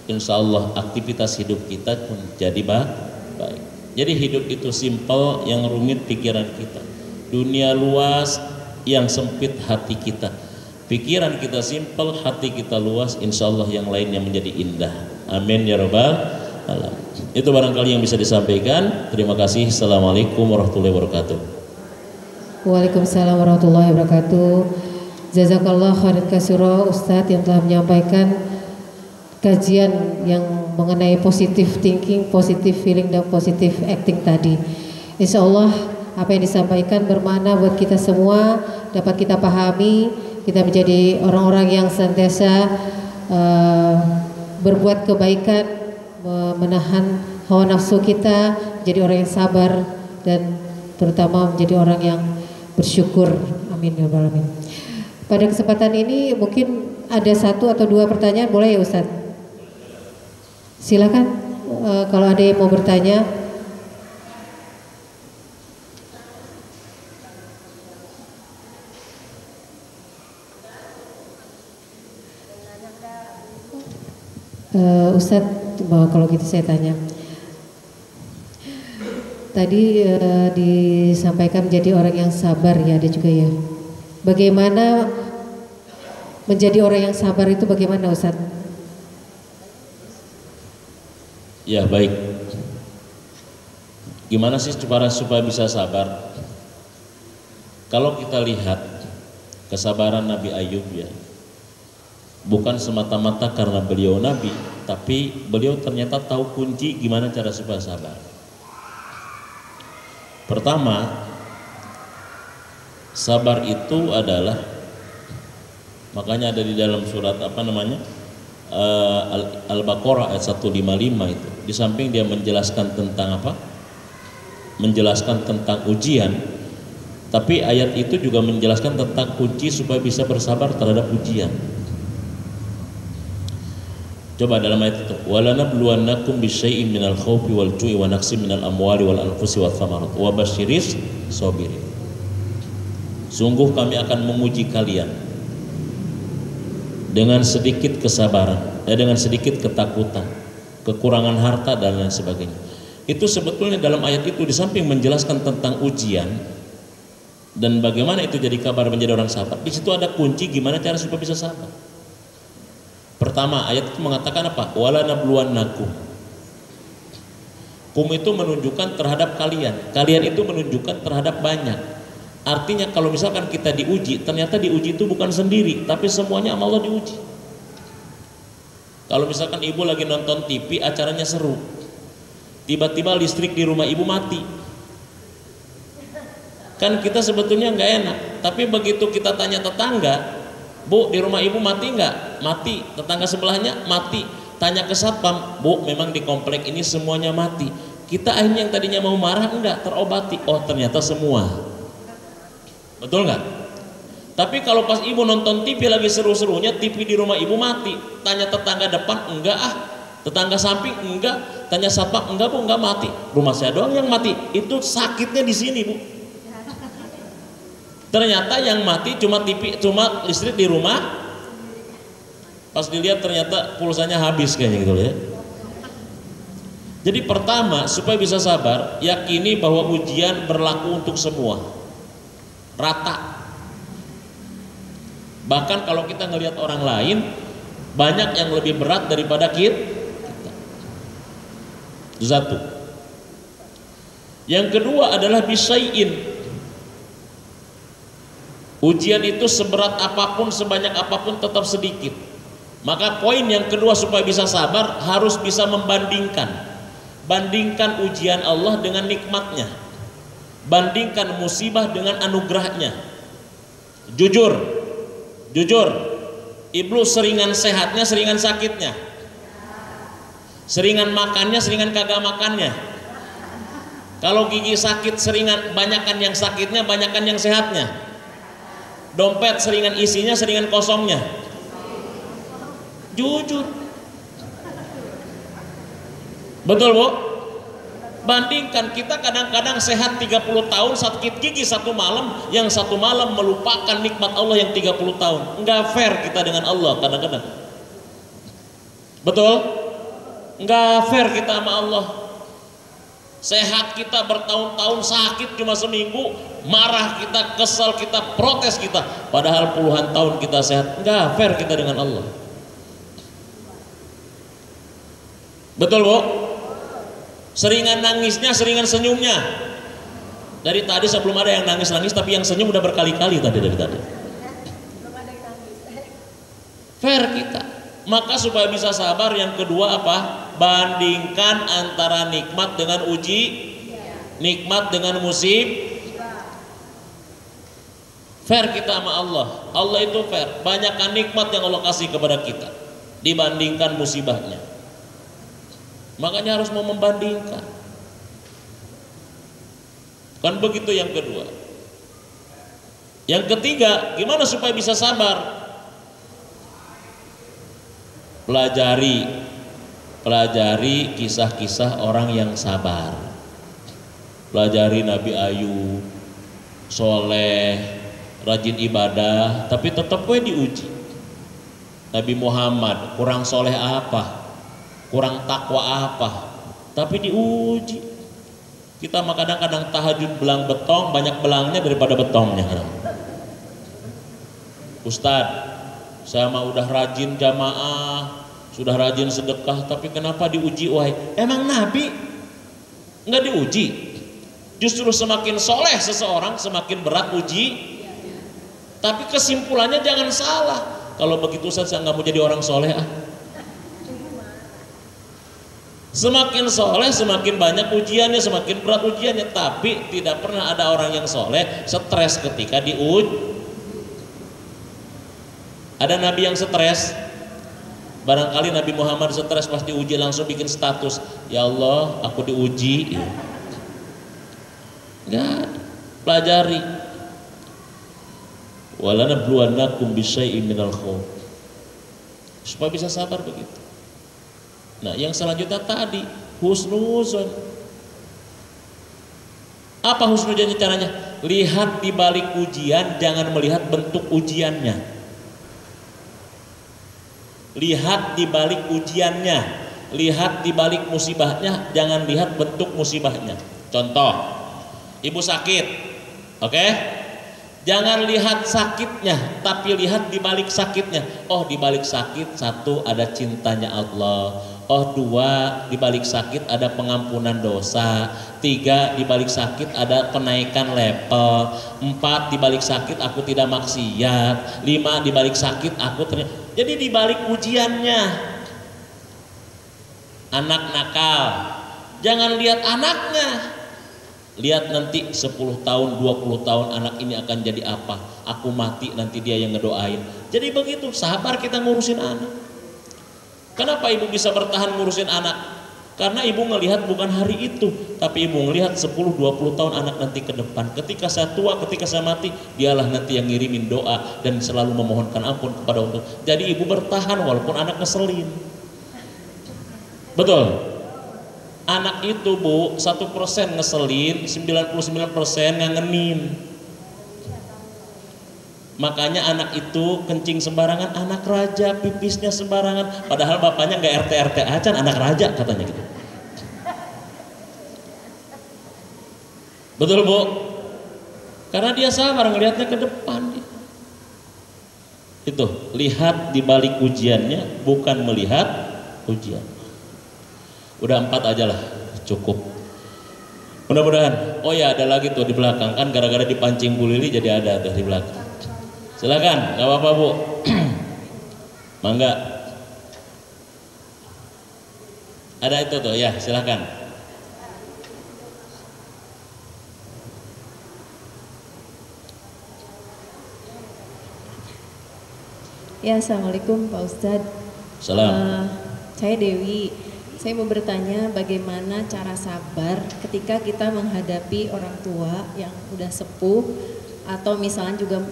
insya Allah aktivitas hidup kita pun jadi baik. Jadi hidup itu simpel, yang rumit pikiran kita. Dunia luas, yang sempit hati kita. Pikiran kita simpel, hati kita luas, insya Allah yang lainnya menjadi indah. Amin ya rabbal alamin. Itu barangkali yang bisa disampaikan. Terima kasih. Assalamualaikum warahmatullahi wabarakatuh. Waalaikumsalam warahmatullahi wabarakatuh. Jazakallah khairan katsira Ustadz yang telah menyampaikan kajian yang mengenai positive thinking, positive feeling, dan positive acting tadi. Insya Allah apa yang disampaikan bermakna buat kita semua, dapat kita pahami, kita menjadi orang-orang yang senantiasa berbuat kebaikan, menahan hawa nafsu kita, menjadi orang yang sabar, dan terutama menjadi orang yang bersyukur. Amin ya rabbal alamin. Pada kesempatan ini mungkin ada 1 atau 2 pertanyaan, boleh ya Ustadz? Silakan kalau ada yang mau bertanya. Ustadz, kalau gitu saya tanya. Tadi disampaikan menjadi orang yang sabar ya, ada juga ya. Bagaimana menjadi orang yang sabar itu bagaimana Ustadz? Ya baik. Gimana sih cara supaya bisa sabar? Kalau kita lihat kesabaran Nabi Ayub ya, bukan semata-mata karena beliau Nabi, tapi beliau ternyata tahu kunci gimana cara supaya sabar. Pertama, sabar itu adalah, makanya ada di dalam surat Al-Baqarah ayat 155 itu, di samping dia menjelaskan tentang apa? Menjelaskan tentang ujian, tapi ayat itu juga menjelaskan tentang kunci supaya bisa bersabar terhadap ujian. Coba dalam ayat itu, walanabluwannakum bisyai'in minal khawfi wal ju'i wa naqsin minal amwali wal anfusi wath thamarat wa basyiris sabirin. Sungguh kami akan menguji kalian dengan sedikit kesabaran, dengan sedikit ketakutan, kekurangan harta dan lain sebagainya. Itu sebetulnya dalam ayat itu di samping menjelaskan tentang ujian dan bagaimana itu jadi kabar menjadi orang sabar, di situ ada kunci gimana cara supaya bisa sabar. Pertama, ayat itu mengatakan apa? Wala nabluwannakum. Kum itu menunjukkan terhadap kalian. Kalian itu menunjukkan terhadap banyak. Artinya kalau misalkan kita diuji, ternyata diuji itu bukan sendiri, tapi semuanya sama Allah diuji. Kalau misalkan ibu lagi nonton TV, acaranya seru, tiba-tiba listrik di rumah ibu mati, kan kita sebetulnya nggak enak. Tapi begitu kita tanya tetangga, Bu, di rumah ibu mati nggak? Mati. Tetangga sebelahnya mati. Tanya ke satpam, Bu, memang di komplek ini semuanya mati. Kita akhirnya yang tadinya mau marah enggak, terobati. Oh, ternyata semua. Betul nggak? Tapi kalau pas ibu nonton TV lagi seru-serunya, TV di rumah ibu mati, tanya tetangga depan, enggak ah. Tetangga samping, enggak. Tanya satpam, enggak Bu, enggak mati. Rumah saya doang yang mati. Itu sakitnya di sini Bu. Ternyata yang mati cuma TV, cuma listrik di rumah. Pas dilihat ternyata pulsanya habis kayaknya gitu ya. Jadi pertama, supaya bisa sabar, yakini bahwa ujian berlaku untuk semua, rata. Bahkan kalau kita ngelihat orang lain, banyak yang lebih berat daripada kita. Itu satu. Yang kedua adalah bisyai'in. Ujian itu seberat apapun, sebanyak apapun tetap sedikit. Maka poin yang kedua supaya bisa sabar, harus bisa membandingkan. Bandingkan ujian Allah dengan nikmatnya. Bandingkan musibah dengan anugerahnya. Jujur, ibu seringan sehatnya, seringan sakitnya, seringan makannya, seringan kagak makannya. Kalau gigi sakit, seringan banyakan yang sakitnya, banyakan yang sehatnya. Dompet seringan isinya, seringan kosongnya. Jujur. Betul Bu? Bandingkan, kita kadang-kadang sehat 30 tahun, sakit gigi 1 malam, yang 1 malam melupakan nikmat Allah yang 30 tahun. Enggak fair kita dengan Allah kadang-kadang. Betul? Enggak fair kita sama Allah. Sehat kita bertahun-tahun, sakit cuma seminggu, marah kita, kesal kita, protes kita, padahal puluhan tahun kita sehat. Enggak fair kita dengan Allah. Betul Bu? Seringan nangisnya, seringan senyumnya. Dari tadi sebelum ada yang nangis-nangis, tapi yang senyum udah berkali-kali tadi dari tadi. Fair kita. Maka supaya bisa sabar, yang kedua apa? Bandingkan antara nikmat dengan uji, nikmat dengan musibah. Fair kita sama Allah. Allah itu fair. Banyakkan nikmat yang Allah kasih kepada kita dibandingkan musibahnya. Makanya harus mau membandingkan. Kan begitu yang kedua. Yang ketiga, gimana supaya bisa sabar? Pelajari kisah-kisah orang yang sabar. Pelajari Nabi Ayub, soleh, rajin ibadah, tapi tetap gue diuji. Nabi Muhammad kurang soleh apa, kurang takwa apa, tapi diuji. Kita mah kadang-kadang tahajud belang betong, banyak belangnya daripada betongnya. Ustadz, saya mah udah rajin jamaah, sudah rajin sedekah, tapi kenapa diuji wahai? Emang Nabi nggak diuji? Justru semakin soleh seseorang semakin berat uji. Tapi kesimpulannya jangan salah. Kalau begitu Ustaz, saya nggak mau jadi orang soleh ah. Semakin soleh semakin banyak ujiannya, semakin berat ujiannya. Tapi tidak pernah ada orang yang soleh stres ketika diuji. Ada nabi yang stres? Barangkali Nabi Muhammad stres pas diuji langsung bikin status, ya Allah aku diuji. Enggak, pelajari. Walanabluwannakum bisyai'in minal khauf, supaya bisa sabar begitu. Nah, yang selanjutnya tadi husnuzon. Apa husnuzonnya caranya? Lihat di balik ujian, jangan melihat bentuk ujiannya. Lihat di balik ujiannya, lihat di balik musibahnya, jangan lihat bentuk musibahnya. Contoh, ibu sakit, oke? Jangan lihat sakitnya, tapi lihat di balik sakitnya. Oh, di balik sakit satu ada cintanya Allah. Oh, dua di balik sakit ada pengampunan dosa. Tiga di balik sakit ada penaikan level. Empat di balik sakit aku tidak maksiat. Lima di balik sakit aku jadi di balik ujiannya. Anak nakal, jangan lihat anaknya. Lihat nanti 10 tahun, 20 tahun anak ini akan jadi apa. Aku mati nanti dia yang ngedoain. Jadi begitu, sabar kita ngurusin anak. Kenapa ibu bisa bertahan ngurusin anak? Karena ibu ngelihat bukan hari itu, tapi ibu ngelihat 10-20 tahun anak nanti ke depan. Ketika saya tua, ketika saya mati, dialah nanti yang ngirimin doa dan selalu memohonkan ampun kepada Allah. Jadi ibu bertahan walaupun anak ngeselin. Betul? Anak itu bu, 1% ngeselin, 99% ngangenin. Makanya anak itu kencing sembarangan, anak raja, pipisnya sembarangan. Padahal bapaknya nggak RT acan, anak raja katanya gitu. Betul bu? Karena dia sabar ngelihatnya ke depan. Itu, lihat di balik ujiannya, bukan melihat ujian. Udah 4 aja lah, cukup. Mudah-mudahan. Oh ya, ada lagi tuh di belakang, kan gara-gara dipancing Bu Lili jadi ada tuh di belakang. Silakan, nggak apa-apa bu. Mangga. Ada itu tuh ya, silakan. Ya, assalamualaikum Pak Ustadz. Salam. Saya Dewi. Saya mau bertanya bagaimana cara sabar ketika kita menghadapi orang tua yang udah sepuh atau misalnya juga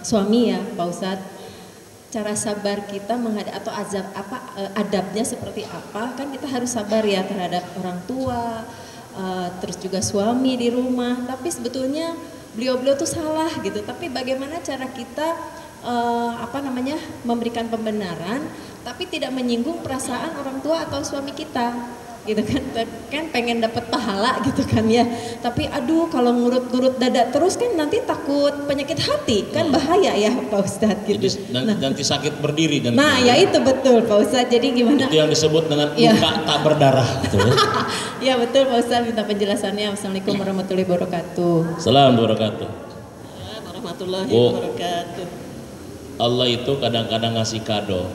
suami ya Pak Ustadz. Cara sabar kita atau adabnya seperti apa? Kan kita harus sabar ya terhadap orang tua, terus juga suami di rumah. Tapi sebetulnya beliau-beliau tuh salah gitu. Tapi bagaimana cara kita memberikan pembenaran tapi tidak menyinggung perasaan orang tua atau suami kita gitu kan pengen dapat pahala gitu kan ya, tapi aduh kalau ngurut-ngurut dada terus kan nanti takut penyakit hati kan, bahaya ya Pak Ustadz gitu. Jadi nanti sakit berdiri dan nah ya itu betul Pak Ustadz, jadi gimana itu yang disebut dengan luka tak berdarah gitu. Ya betul Pak Ustadz, minta penjelasannya. Wassalamualaikum warahmatullahi wabarakatuh. Salam wabarakatuh. Warahmatullahi Bu, wabarakatuh. Allah itu kadang-kadang ngasih kado.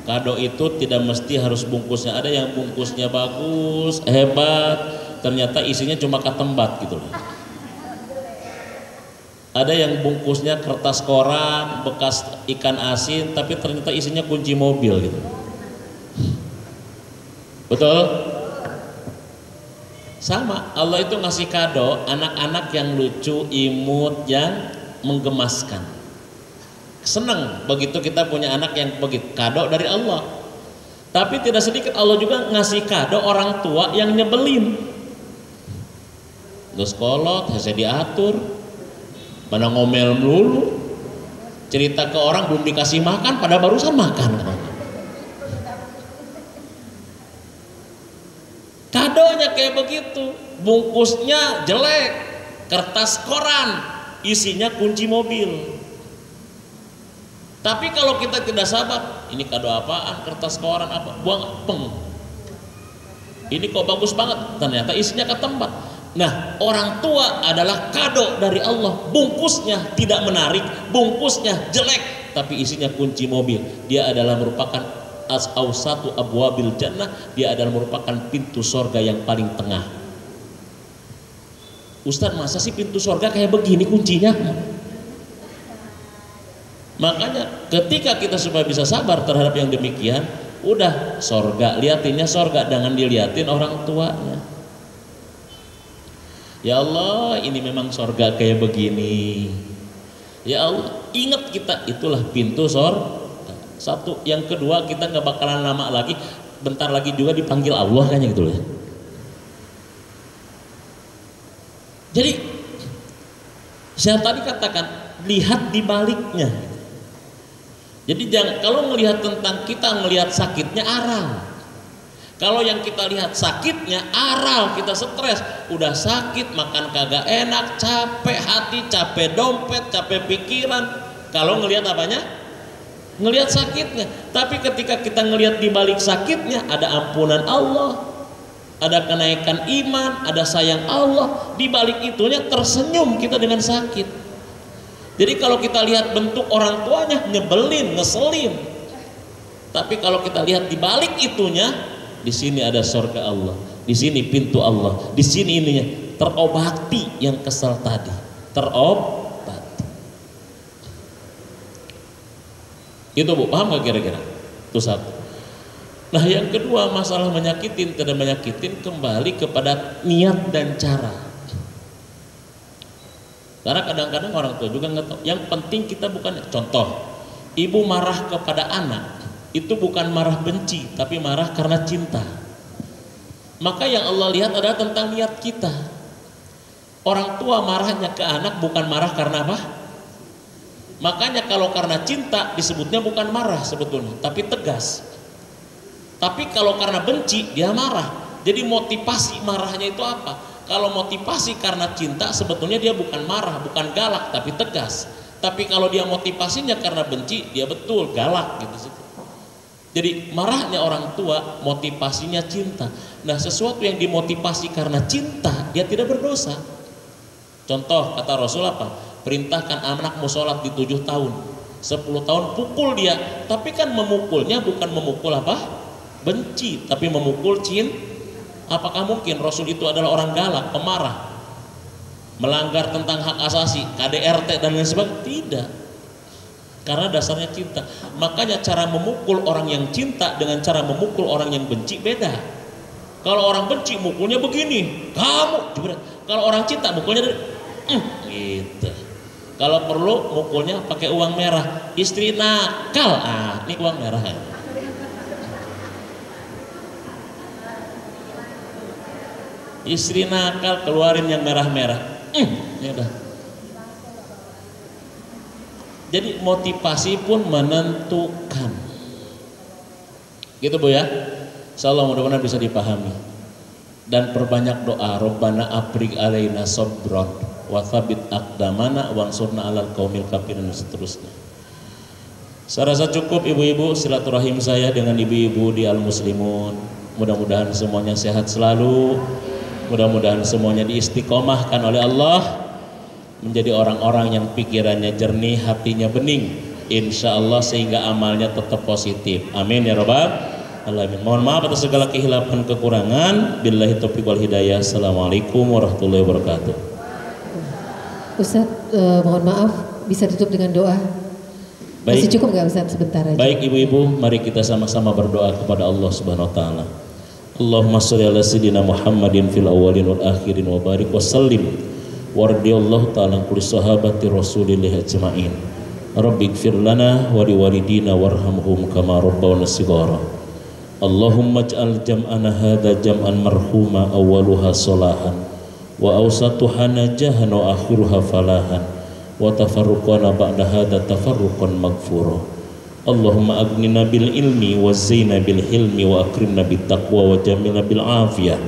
Kado itu tidak mesti harus bungkusnya. Ada yang bungkusnya bagus, hebat, ternyata isinya cuma ketembat gitu loh. Ada yang bungkusnya kertas koran, bekas ikan asin, tapi ternyata isinya kunci mobil gitu. Betul? Sama, Allah itu ngasih kado anak-anak yang lucu, imut, yang menggemaskan. Senang begitu kita punya anak yang begitu, kado dari Allah. Tapi tidak sedikit Allah juga ngasih kado orang tua yang nyebelin. Terus kolot, hese diatur, mana ngomel melulu, cerita ke orang belum dikasih makan, pada barusan makan. Kadonya kayak begitu, bungkusnya jelek, kertas koran, isinya kunci mobil. Tapi kalau kita tidak sabar, ini kado apaan, kertas koran apa, buang, peng. Ini kok bagus banget, ternyata isinya ketempat. Nah, orang tua adalah kado dari Allah, bungkusnya tidak menarik, bungkusnya jelek, tapi isinya kunci mobil. Dia adalah merupakan awsatu abwabil jannah, dia adalah merupakan pintu sorga yang paling tengah. Ustaz, masa sih pintu sorga kayak begini kuncinya? Makanya ketika kita supaya bisa sabar terhadap yang demikian, udah sorga, liatinnya sorga, jangan diliatin orang tuanya. Ya Allah, ini memang sorga kayak begini. Ya Allah, ingat kita itulah pintu sorga. Satu, yang kedua kita nggak bakalan lama lagi, bentar lagi juga dipanggil Allah kan gitu ya. Jadi saya tadi katakan lihat di baliknya. Jadi jangan, kalau melihat tentang kita melihat sakitnya aral. Kalau yang kita lihat sakitnya aral, kita stres, udah sakit, makan kagak enak, capek hati, capek dompet, capek pikiran. Kalau ngelihat apanya? Ngelihat sakitnya. Tapi ketika kita ngelihat di balik sakitnya ada ampunan Allah, ada kenaikan iman, ada sayang Allah. Di balik itunya tersenyum kita dengan sakit. Jadi kalau kita lihat bentuk orang tuanya nyebelin, ngeselin. Tapi kalau kita lihat di balik itunya, di sini ada surga Allah, di sini pintu Allah, di sini ininya terobati yang kesal tadi, terobati. Itu Bu, paham gak kira-kira? Itu satu. Nah yang kedua, masalah menyakitin tidak menyakitin kembali kepada niat dan cara. Karena kadang-kadang orang tua juga nggak tahu. Yang penting kita bukan, contoh, ibu marah kepada anak itu bukan marah benci, tapi marah karena cinta. Maka yang Allah lihat adalah tentang niat kita. Orang tua marahnya ke anak bukan marah karena apa? Makanya kalau karena cinta disebutnya bukan marah sebetulnya, tapi tegas. Tapi kalau karena benci dia marah. Jadi motivasi marahnya itu apa? Kalau motivasi karena cinta sebetulnya dia bukan marah, bukan galak, tapi tegas. Tapi kalau dia motivasinya karena benci, dia betul galak gitu. Jadi marahnya orang tua motivasinya cinta. Nah sesuatu yang dimotivasi karena cinta, dia tidak berdosa. Contoh kata Rasul apa? Perintahkan anakmu sholat di 7 tahun, 10 tahun pukul dia. Tapi kan memukulnya bukan memukul apa? Benci, tapi memukul cinta. Apakah mungkin Rasul itu adalah orang galak, pemarah, melanggar tentang hak asasi, KDRT dan lain sebagainya? Tidak, karena dasarnya cinta. Makanya cara memukul orang yang cinta dengan cara memukul orang yang benci beda. Kalau orang benci mukulnya begini, kamu. Kalau orang cinta mukulnya dari gitu. Kalau perlu mukulnya pakai uang merah. Istri nakal, ini uang merah ya. Istri nakal, keluarin yang merah-merah. Ya udah. Jadi motivasi pun menentukan. Gitu Bu ya. Insyaallah mudah-mudahan bisa dipahami. Dan perbanyak doa, Rabbana afrig alaina sabran wa tsabbit aqdamana wansurna 'alal qaumil kafirin, dan seterusnya. Saya rasa cukup ibu-ibu silaturahim saya dengan ibu-ibu di Al-Muslimun. Mudah-mudahan semuanya sehat selalu. Mudah-mudahan semuanya diistiqomahkan oleh Allah menjadi orang-orang yang pikirannya jernih, hatinya bening, insya Allah, sehingga amalnya tetap positif. Amin ya rabbal alamin. Mohon maaf atas segala kehilafan kekurangan. Billahi taufiq wal hidayah. Assalamualaikum warahmatullahi wabarakatuh. Ustaz, mohon maaf, bisa tutup dengan doa? Masih cukup nggak Ustaz sebentar aja? Baik ibu-ibu, mari kita sama-sama berdoa kepada Allah Subhanahu wa taala. Allahumma sholli ala sayyidina Muhammadin fil awwalin wal akhirin wa barik wa sallim Wardiyallahu ta'ala kulli sahabati Rasulillah ajma'in. Rabbighfir lana wa liwalidina warhamhum kama rabbawna shighara. Allahumma ij'al jam'ana hadza jam'an marhuma awwaluha salahan wa awsatuha najahan wa akhiruha falahan wa tafarruqana ba'da hadza tafarruqan maghfura. Allahumma aghnina bil ilmi wa zaina bil hilmi wa akrimna bit taqwa wa jamilna bil afiyah.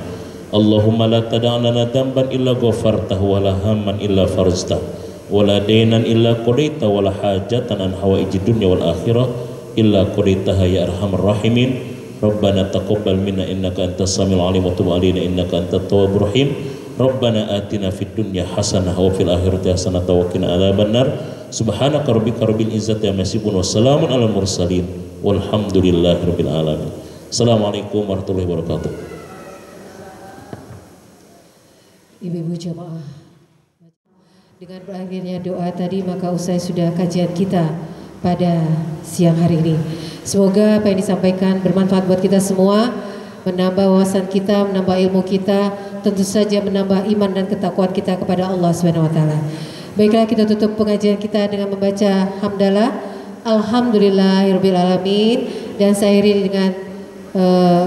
Allahumma la tada'na dhanban illa ghafartahu wa la hamman illa farajtahu wa la daynan illa qadaita wa la hajatan an hawaijid dunya wal akhirah illa qadaitaha ya arhamar rahimin. Rabbana taqabbal minna innaka antas samiul alim wa tub alaina innaka antat tawwabur rahim. Rabbana atina fid dunya hasanah wa fil akhirati hasanah wa qina adzabannar. Subhanaka rabbika rabbil izzati amma yasifun wa salamun alal mursalin walhamdulillahi rabbil alamin. Assalamualaikum warahmatullahi wabarakatuh. Ibu-ibu jamaah, dengan berakhirnya doa tadi maka usai sudah kajian kita pada siang hari ini. Semoga apa yang disampaikan bermanfaat buat kita semua, menambah wawasan kita, menambah ilmu kita, tentu saja menambah iman dan ketakwaan kita kepada Allah Subhanahu wa taala. Baiklah, kita tutup pengajian kita dengan membaca hamdalah alhamdulillahirabbil alamin, dan saya akhiri dengan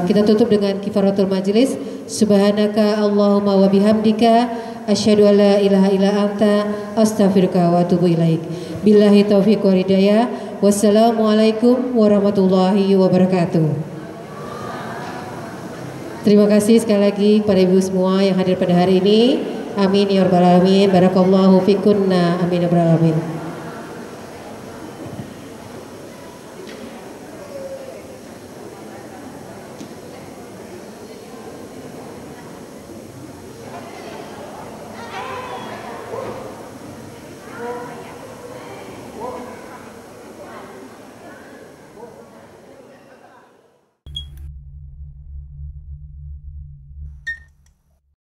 kita tutup dengan kifaratul majlis. Subhanaka Allahumma wa bihamdika asyhadu an la ilaha illa anta astaghfiruka wa atubu ilaik. Billahi taufiq wal hidayah. Wassalamualaikum warahmatullahi wabarakatuh. Terima kasih sekali lagi kepada ibu semua yang hadir pada hari ini. Amin ya rabbal alamin. Barakallahu fikunna. Amin ya rabbal alamin.